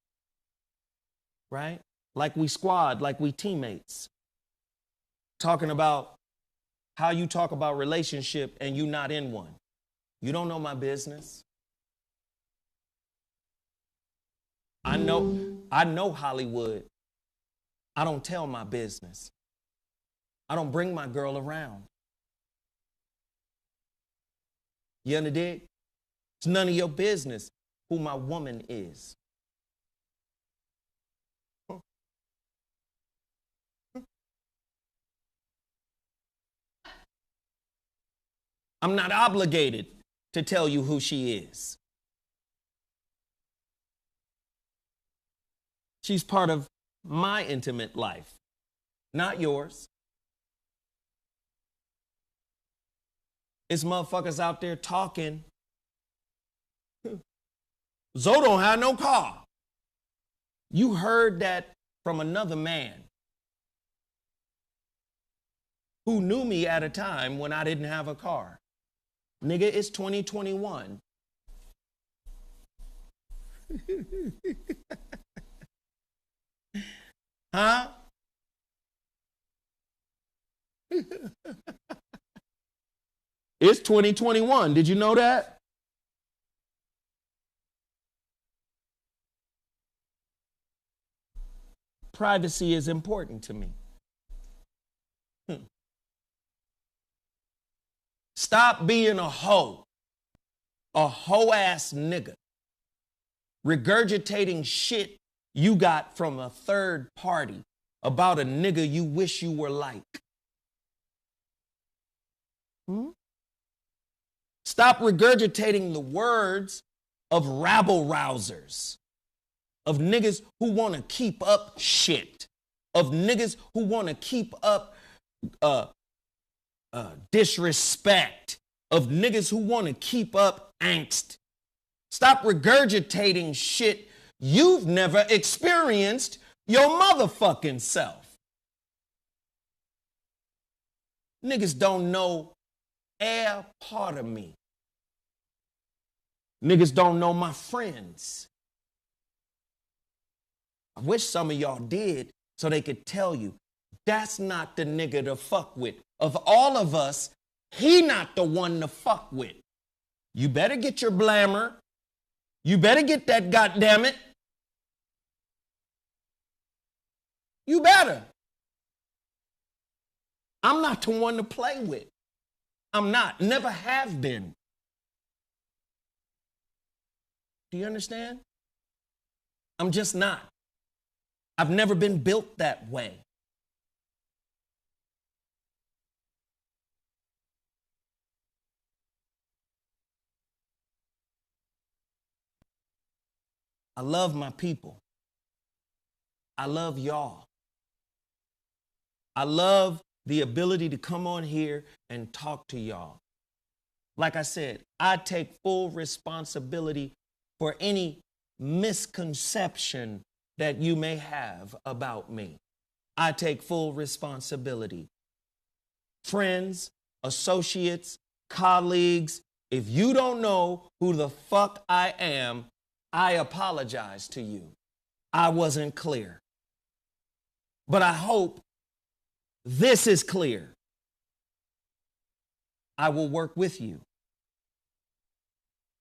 A: right? Like we squad, like we teammates. Talking about how you talk about relationship and you not in one. You don't know my business. I know Hollywood. I don't tell my business. I don't bring my girl around. You understand? It's none of your business who my woman is. I'm not obligated to tell you who she is. She's part of my intimate life, not yours. It's motherfuckers out there talking. Zo don't have no car. You heard that from another man who knew me at a time when I didn't have a car. Nigga, it's 2021. Huh? It's 2021. Did you know that? Privacy is important to me. Stop being a hoe ass nigga, regurgitating shit you got from a third party about a nigga you wish you were like. Stop regurgitating the words of rabble-rousers, of niggas who want to keep up shit, of niggas who want to keep up disrespect, of niggas who want to keep up angst. Stop regurgitating shit you've never experienced your motherfucking self. Niggas don't know a part of me. Niggas don't know my friends. I wish some of y'all did so they could tell you, that's not the nigga to fuck with. Of all of us, he not the one to fuck with. You better get your blammer. You better get that goddammit. You better. I'm not the one to play with. I'm not. Never have been. Do you understand? I'm just not. I've never been built that way. I love my people. I love y'all. I love the ability to come on here and talk to y'all. Like I said, I take full responsibility for any misconception that you may have about me. I take full responsibility. Friends, associates, colleagues, if you don't know who the fuck I am, I apologize to you. I wasn't clear. But I hope this is clear. I will work with you.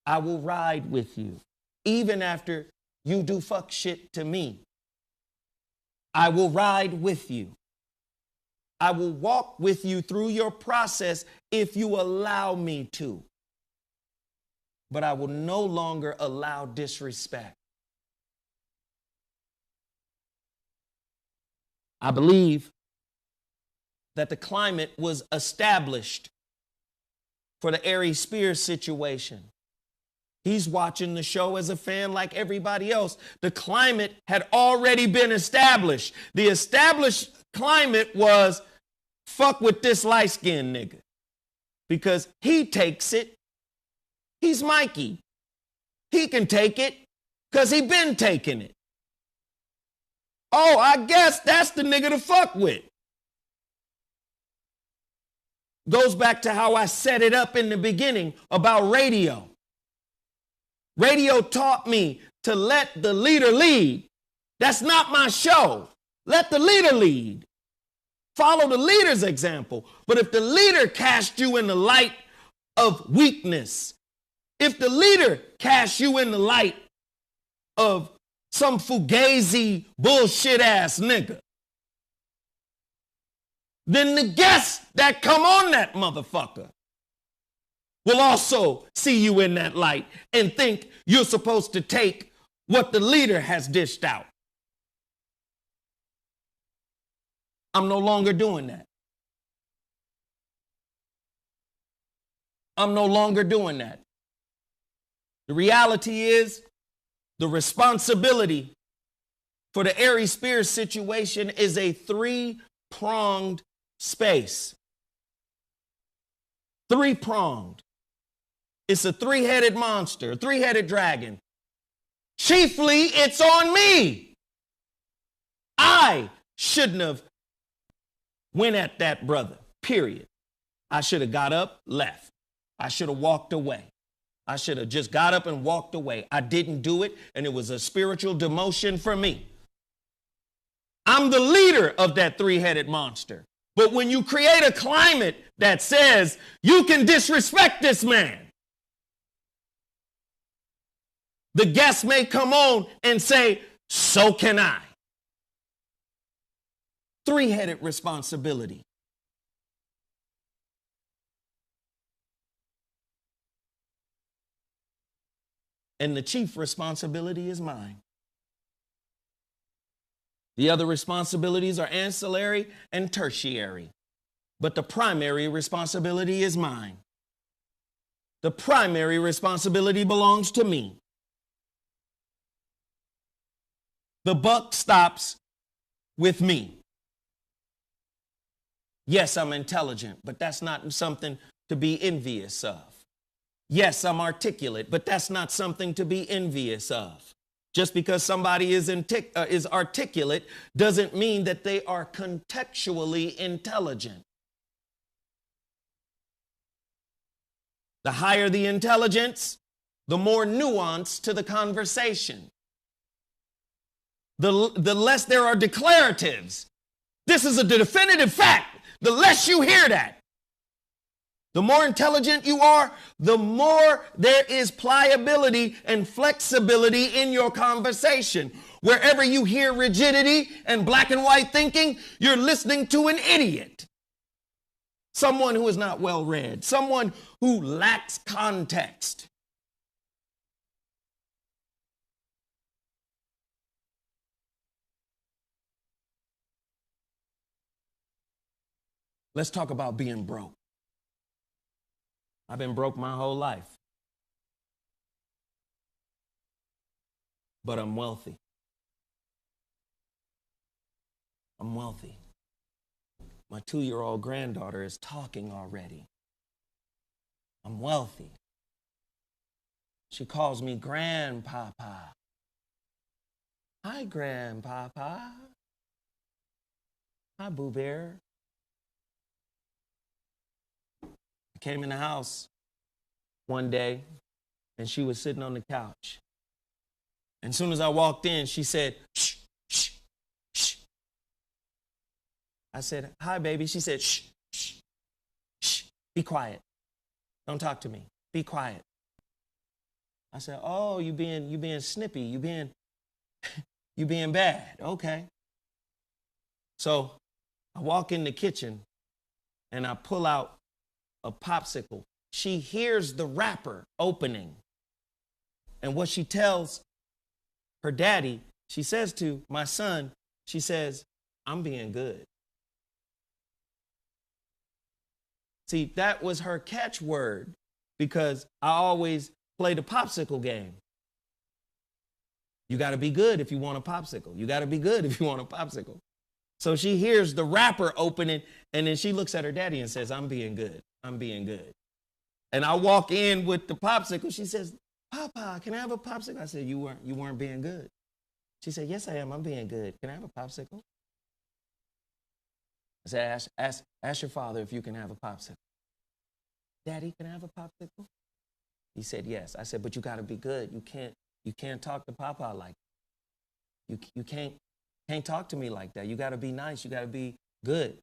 A: I will ride with you. Even after you do fuck shit to me, I will ride with you. I will walk with you through your process if you allow me to. But I will no longer allow disrespect. I believe that the climate was established for the Ari Spears situation. He's watching the show as a fan like everybody else. The climate had already been established. The established climate was fuck with this light-skinned nigga because he takes it. He's Mikey. He can take it because he been taking it. Oh, I guess that's the nigga to fuck with. Goes back to how I set it up in the beginning about radio. Radio taught me to let the leader lead. That's not my show. Let the leader lead. Follow the leader's example. But if the leader cast you in the light of weakness, if the leader casts you in the light of some fugazi bullshit ass nigga, then the guests that come on that motherfucker will also see you in that light and think you're supposed to take what the leader has dished out. I'm no longer doing that. I'm no longer doing that. The reality is the responsibility for the Ari Spears situation is a three-pronged space. Three-pronged. It's a three-headed monster, a three-headed dragon. Chiefly, it's on me. I shouldn't have went at that brother, period. I should have got up, left. I should have walked away. I should have just got up and walked away. I didn't do it, and it was a spiritual demotion for me. I'm the leader of that three-headed monster. But when you create a climate that says you can disrespect this man, the guest may come on and say, so can I. Three-headed responsibility. And the chief responsibility is mine. The other responsibilities are ancillary and tertiary. But the primary responsibility is mine. The primary responsibility belongs to me. The buck stops with me. Yes, I'm intelligent, but that's not something to be envious of. Yes, I'm articulate, but that's not something to be envious of. Just because somebody is articulate doesn't mean that they are contextually intelligent. The higher the intelligence, the more nuance to the conversation. The less there are declaratives. This is a definitive fact. The less you hear that. The more intelligent you are, the more there is pliability and flexibility in your conversation. Wherever you hear rigidity and black and white thinking, you're listening to an idiot. Someone who is not well read, someone who lacks context. Let's talk about being broke. I've been broke my whole life, but I'm wealthy. I'm wealthy. My 2-year-old granddaughter is talking already. I'm wealthy. She calls me Grandpapa. Hi, Grandpapa. Hi, Boo Bear. I came in the house one day, and she was sitting on the couch. And as soon as I walked in, she said, shh, shh, shh. I said, hi, baby. She said, shh, shh, shh. Be quiet. Don't talk to me. Be quiet. I said, oh, you being snippy. You being bad. Okay. So I walk in the kitchen and I pull out a popsicle. She hears the wrapper opening. And what she tells her daddy, she says to my son, she says, I'm being good. See, that was her catchword because I always play the popsicle game. You got to be good if you want a popsicle. You got to be good if you want a popsicle. So she hears the wrapper opening, and then she looks at her daddy and says, I'm being good. I'm being good. And I walk in with the popsicle. She says, Papa, can I have a popsicle? I said, you weren't being good. She said, yes, I am. I'm being good. Can I have a popsicle? I said, ask your father if you can have a popsicle. Daddy, can I have a popsicle? He said, yes. I said, but you got to be good. You can't talk to Papa like that. You can't talk to me like that. You got to be nice. You got to be good.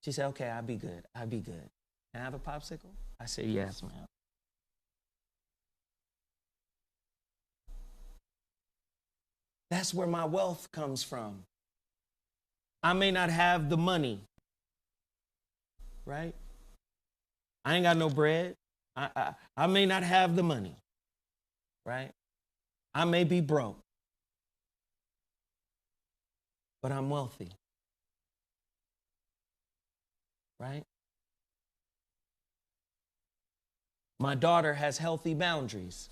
A: She said, okay, I'll be good. I'll be good. Can I have a popsicle? I said, yes, ma'am. That's where my wealth comes from. I may not have the money, right? I ain't got no bread. I may not have the money, right? I may be broke, but I'm wealthy, right? My daughter has healthy boundaries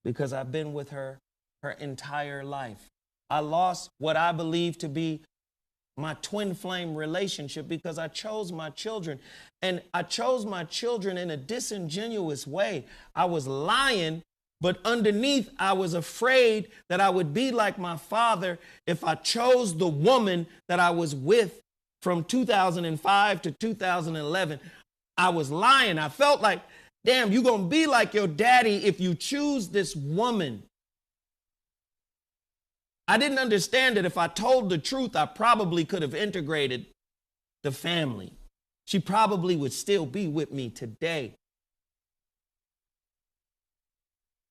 A: because I've been with her entire life. I lost what I believe to be my twin flame relationship because I chose my children. And I chose my children in a disingenuous way. I was lying, but underneath I was afraid that I would be like my father if I chose the woman that I was with from 2005 to 2011. I was lying. I felt like, damn, you're going to be like your daddy if you choose this woman. I didn't understand that if I told the truth, I probably could have integrated the family. She probably would still be with me today.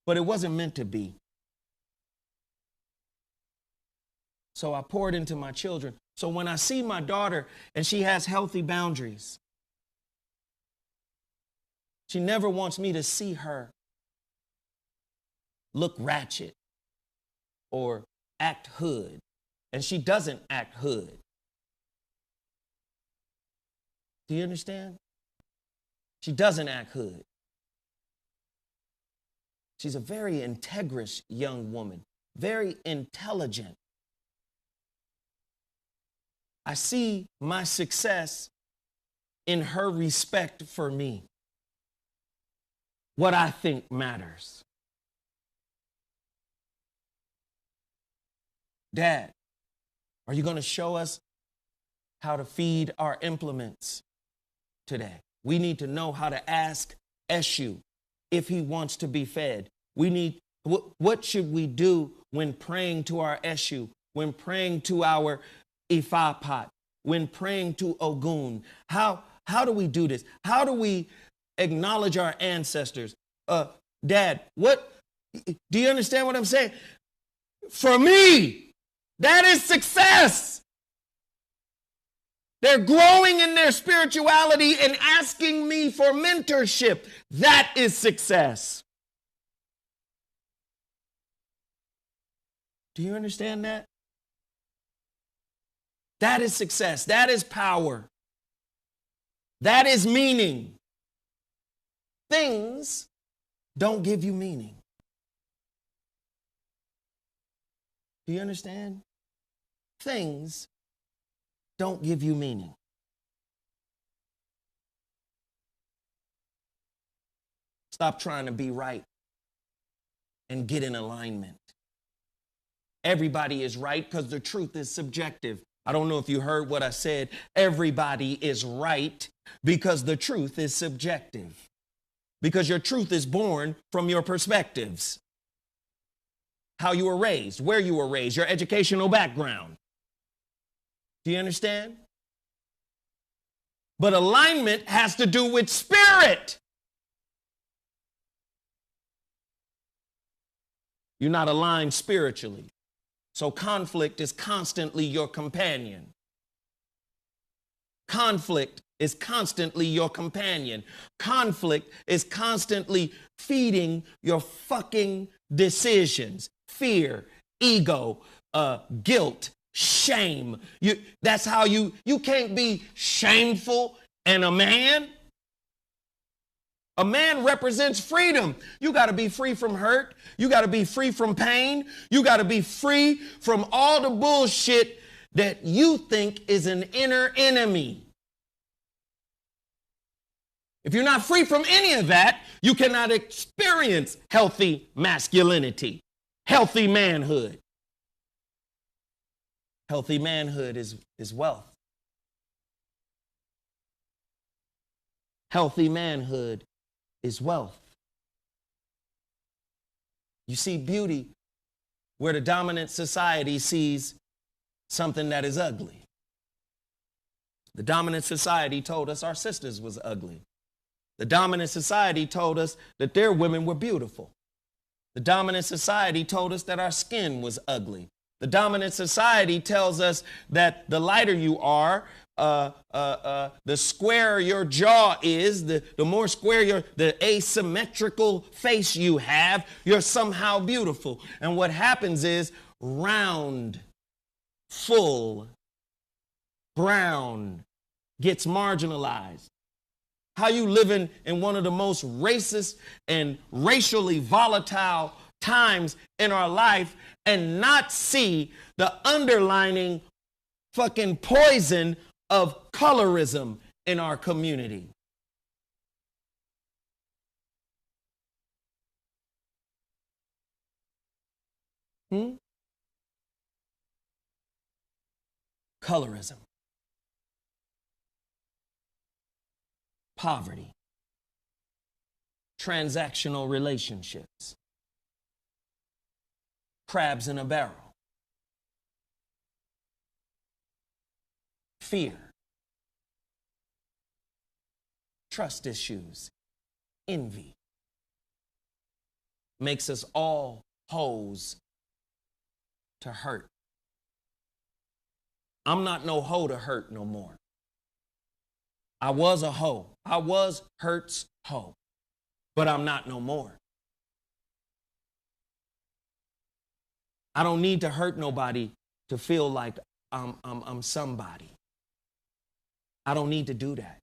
A: But it wasn't meant to be. So I poured into my children. So when I see my daughter and she has healthy boundaries, she never wants me to see her look ratchet or act hood. And she doesn't act hood. Do you understand? She doesn't act hood. She's a very integrous young woman, very intelligent. I see my success in her respect for me, what I think matters. Dad, are you going to show us how to feed our implements today? We need to know how to ask Eshu if he wants to be fed. What should we do when praying to our Eshu, when praying to our Ifa pot, when praying to Ogun? How do we do this? How do we acknowledge our ancestors? Dad, do you understand what I'm saying? For me, that is success. They're growing in their spirituality and asking me for mentorship. That is success. Do you understand that? That is success. That is power. That is meaning. Things don't give you meaning. Do you understand? Things don't give you meaning. Stop trying to be right and get in alignment. Everybody is right because the truth is subjective. I don't know if you heard what I said. Everybody is right because the truth is subjective. Because your truth is born from your perspectives. How you were raised, where you were raised, your educational background. Do you understand? But alignment has to do with spirit. You're not aligned spiritually. So conflict is constantly your companion. Conflict is constantly your companion. Conflict is constantly feeding your fucking decisions. Fear, ego, guilt, shame. That's how you can't be shameful and a man. A man represents freedom. You got to be free from hurt. You got to be free from pain. You got to be free from all the bullshit that you think is an inner enemy. If you're not free from any of that, you cannot experience healthy masculinity, healthy manhood. Healthy manhood is wealth. Healthy manhood is wealth. You see beauty where the dominant society sees something that is ugly. The dominant society told us our sisters was ugly. The dominant society told us that their women were beautiful. The dominant society told us that our skin was ugly. The dominant society tells us that the lighter you are, the squarer your jaw is, the more square the asymmetrical face you have, you're somehow beautiful. And what happens is round, full, brown gets marginalized. How you living in one of the most racist and racially volatile times in our life and not see the underlining fucking poison of colorism in our community. Colorism. Poverty. Transactional relationships. Crabs in a barrel. Fear. Trust issues. Envy. Makes us all hoes to hurt. I'm not no hoe to hurt no more. I was a hoe. I was Hurt's hoe. But I'm not no more. I don't need to hurt nobody to feel like I'm somebody. I don't need to do that.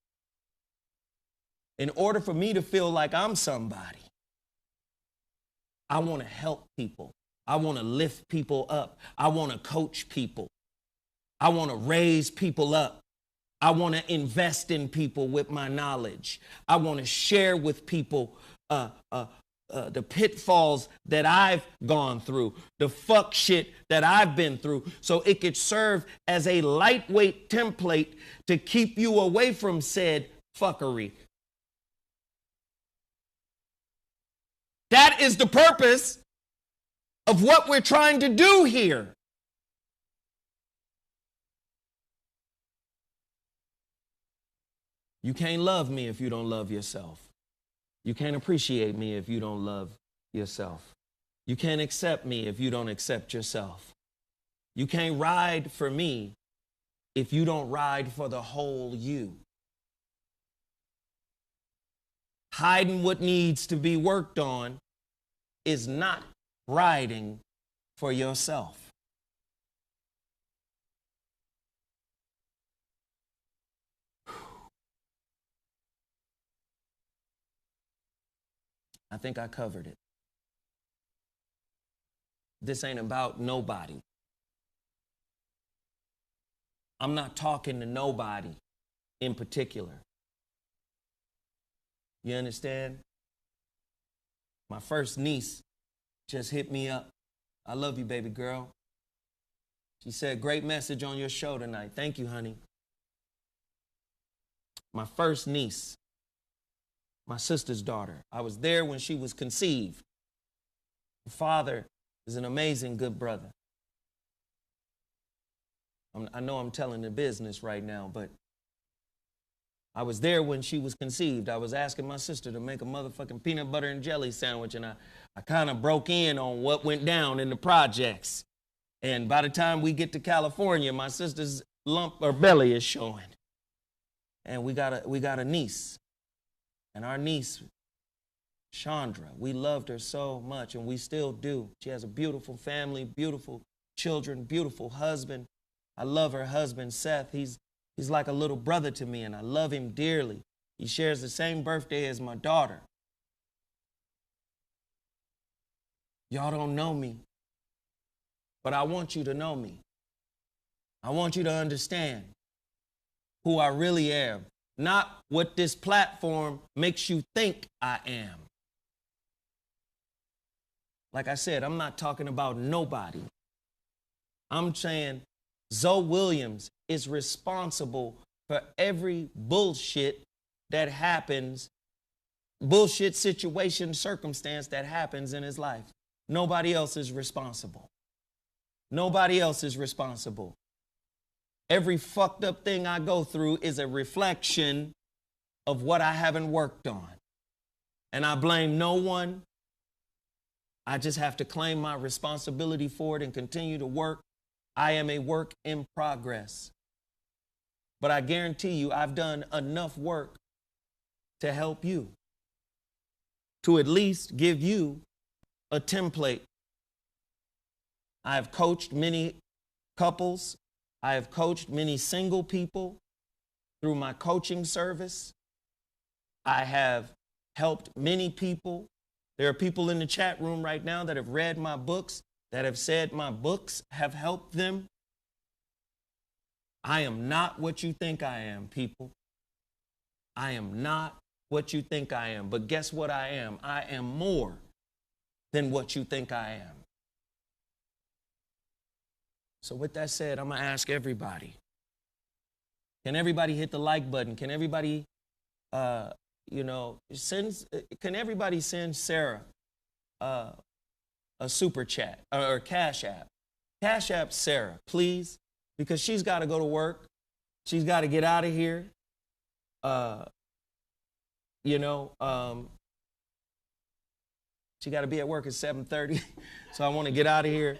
A: In order for me to feel like I'm somebody, I want to help people. I want to lift people up. I want to coach people. I want to raise people up. I want to invest in people with my knowledge. I want to share with people the pitfalls that I've gone through, the fuck shit that I've been through, so it could serve as a lightweight template to keep you away from said fuckery. That is the purpose of what we're trying to do here. You can't love me if you don't love yourself. You can't appreciate me if you don't love yourself. You can't accept me if you don't accept yourself. You can't ride for me if you don't ride for the whole you. Hiding what needs to be worked on is not riding for yourself. I think I covered it. This ain't about nobody. I'm not talking to nobody in particular. You understand? My first niece just hit me up. I love you, baby girl. She said, great message on your show tonight. Thank you, honey. My first niece, my sister's daughter. I was there when she was conceived. Her father is an amazing good brother. I know I'm telling the business right now, but I was there when she was conceived. I was asking my sister to make a motherfucking peanut butter and jelly sandwich, and I kind of broke in on what went down in the projects. And by the time we get to California, my sister's lump or belly is showing. And we got a niece. And our niece, Chandra, we loved her so much, and we still do. She has a beautiful family, beautiful children, beautiful husband. I love her husband, Seth. He's like a little brother to me, and I love him dearly. He shares the same birthday as my daughter. Y'all don't know me, but I want you to know me. I want you to understand who I really am, not what this platform makes you think I am. Like I said, I'm not talking about nobody. I'm saying Zoe Williams is responsible for every bullshit that happens, bullshit situation, circumstance that happens in his life. Nobody else is responsible. Nobody else is responsible. Every fucked up thing I go through is a reflection of what I haven't worked on. And I blame no one. I just have to claim my responsibility for it and continue to work. I am a work in progress. But I guarantee you, I've done enough work to help you, to at least give you a template. I have coached many couples. I have coached many single people through my coaching service. I have helped many people. There are people in the chat room right now that have read my books, that have said my books have helped them. I am not what you think I am, people. I am not what you think I am. But guess what I am? I am more than what you think I am. So with that said, I'm going to ask everybody. Can everybody hit the like button? Can everybody, can everybody send Sarah a super chat or Cash App? Cash App Sarah, please, because she's got to go to work. She's got to get out of here. She got to be at work at 7:30. So I want to get out of here.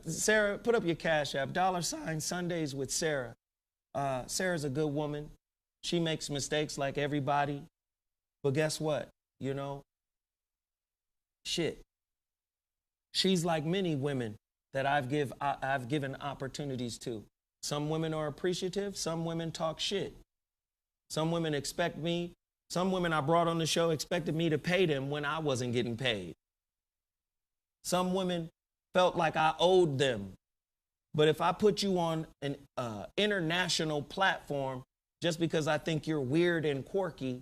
A: Sarah, put up your Cash App, $ Sundays with Sarah. Sarah's a good woman. She makes mistakes like everybody. But guess what? She's like many women that I've given opportunities to. Some women are appreciative. Some women talk shit. Some women some women I brought on the show expected me to pay them when I wasn't getting paid. Some women felt like I owed them. But if I put you on an international platform just because I think you're weird and quirky,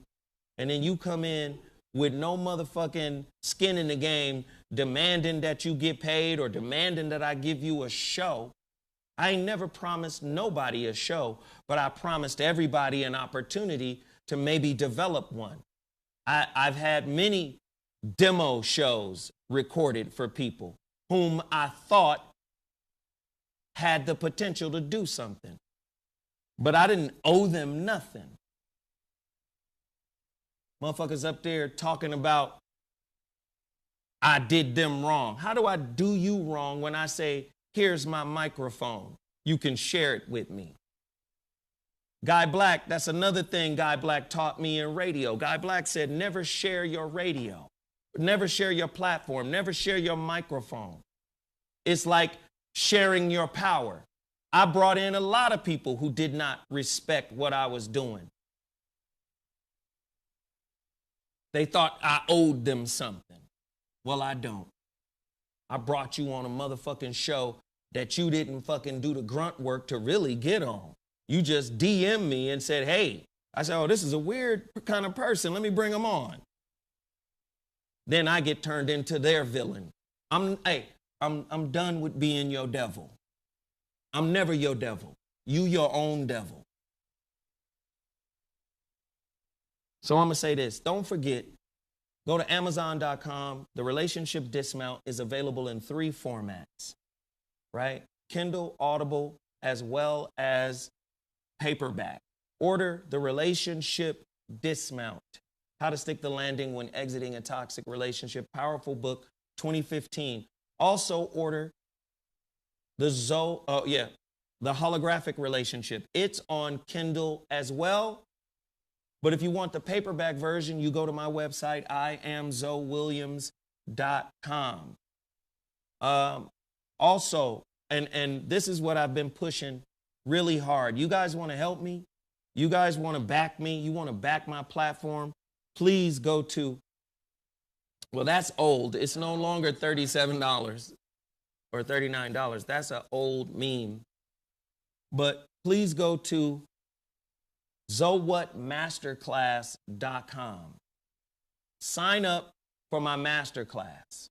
A: and then you come in with no motherfucking skin in the game, demanding that you get paid or demanding that I give you a show, I ain't never promised nobody a show, but I promised everybody an opportunity to maybe develop one. I've had many demo shows recorded for people whom I thought had the potential to do something. But I didn't owe them nothing. Motherfuckers up there talking about I did them wrong. How do I do you wrong when I say, here's my microphone, you can share it with me? Guy Black, that's another thing Guy Black taught me in radio. Guy Black said, never share your radio. Never share your platform. Never share your microphone. It's like sharing your power. I brought in a lot of people who did not respect what I was doing. They thought I owed them something. Well, I don't. I brought you on a motherfucking show that you didn't fucking do the grunt work to really get on. You just DM me and said, hey. I said, oh, this is a weird kind of person. Let me bring him on. Then I get turned into their villain. I'm done with being your devil. I'm never your devil. You your own devil. So I'm going to say this. Don't forget, go to Amazon.com. The relationship dismount is available in 3 formats, right? Kindle, Audible, as well as paperback. Order the relationship dismount. How to Stick the Landing When Exiting a Toxic Relationship. Powerful book, 2015. Also order the the holographic relationship. It's on Kindle as well. But if you want the paperback version, you go to my website, iamzowilliams.com. Also, and this is what I've been pushing really hard. You guys want to help me? You guys want to back me? You want to back my platform? Please go to, well, that's old. It's no longer $37 or $39. That's an old meme. But please go to zowhatmasterclass.com. Sign up for my masterclass.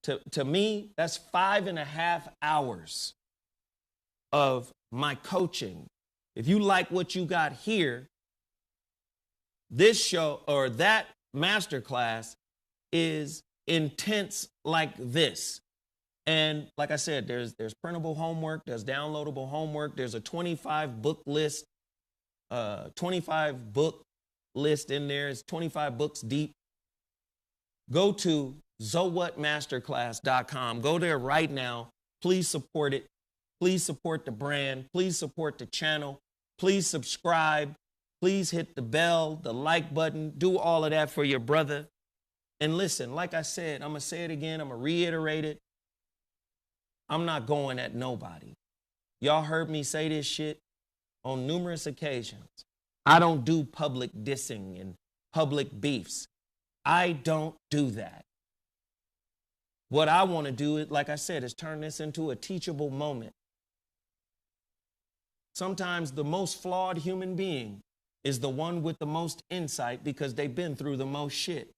A: To me, that's 5.5 hours of my coaching. If you like what you got here, this show or that masterclass is intense like this. And like I said, there's printable homework, there's downloadable homework, there's a 25 book list, 25 book list in there. It's 25 books deep. Go to zowhatmasterclass.com. Go there right now. Please support it. Please support the brand. Please support the channel. Please subscribe. Please hit the bell, the like button. Do all of that for your brother. And listen, like I said, I'm going to say it again. I'm going to reiterate it. I'm not going at nobody. Y'all heard me say this shit on numerous occasions. I don't do public dissing and public beefs. I don't do that. What I want to do, like I said, is turn this into a teachable moment. Sometimes the most flawed human being is the one with the most insight because they've been through the most shit.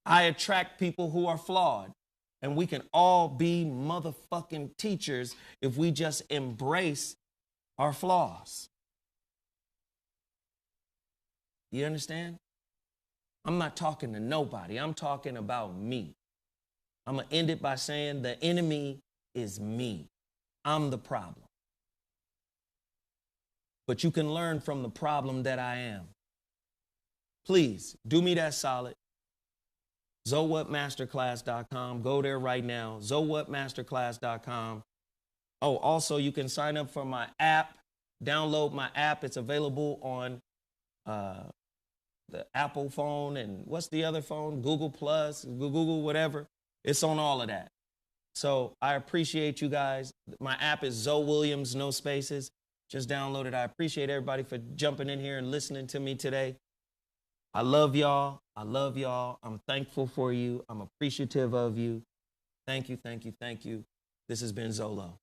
A: I attract people who are flawed, and we can all be motherfucking teachers if we just embrace our flaws. You understand? I'm not talking to nobody. I'm talking about me. I'm going to end it by saying the enemy is me. I'm the problem. But you can learn from the problem that I am. Please do me that solid. zowhatmasterclass.com. Go there right now. zowhatmasterclass.com. Oh, also you can sign up for my app. Download my app. It's available on the Apple phone and what's the other phone? Google Plus, Google whatever. It's on all of that. So I appreciate you guys. My app is Zoe Williams, no spaces. Just download it. I appreciate everybody for jumping in here and listening to me today. I love y'all. I love y'all. I'm thankful for you. I'm appreciative of you. Thank you, thank you, thank you. This has been Zolo.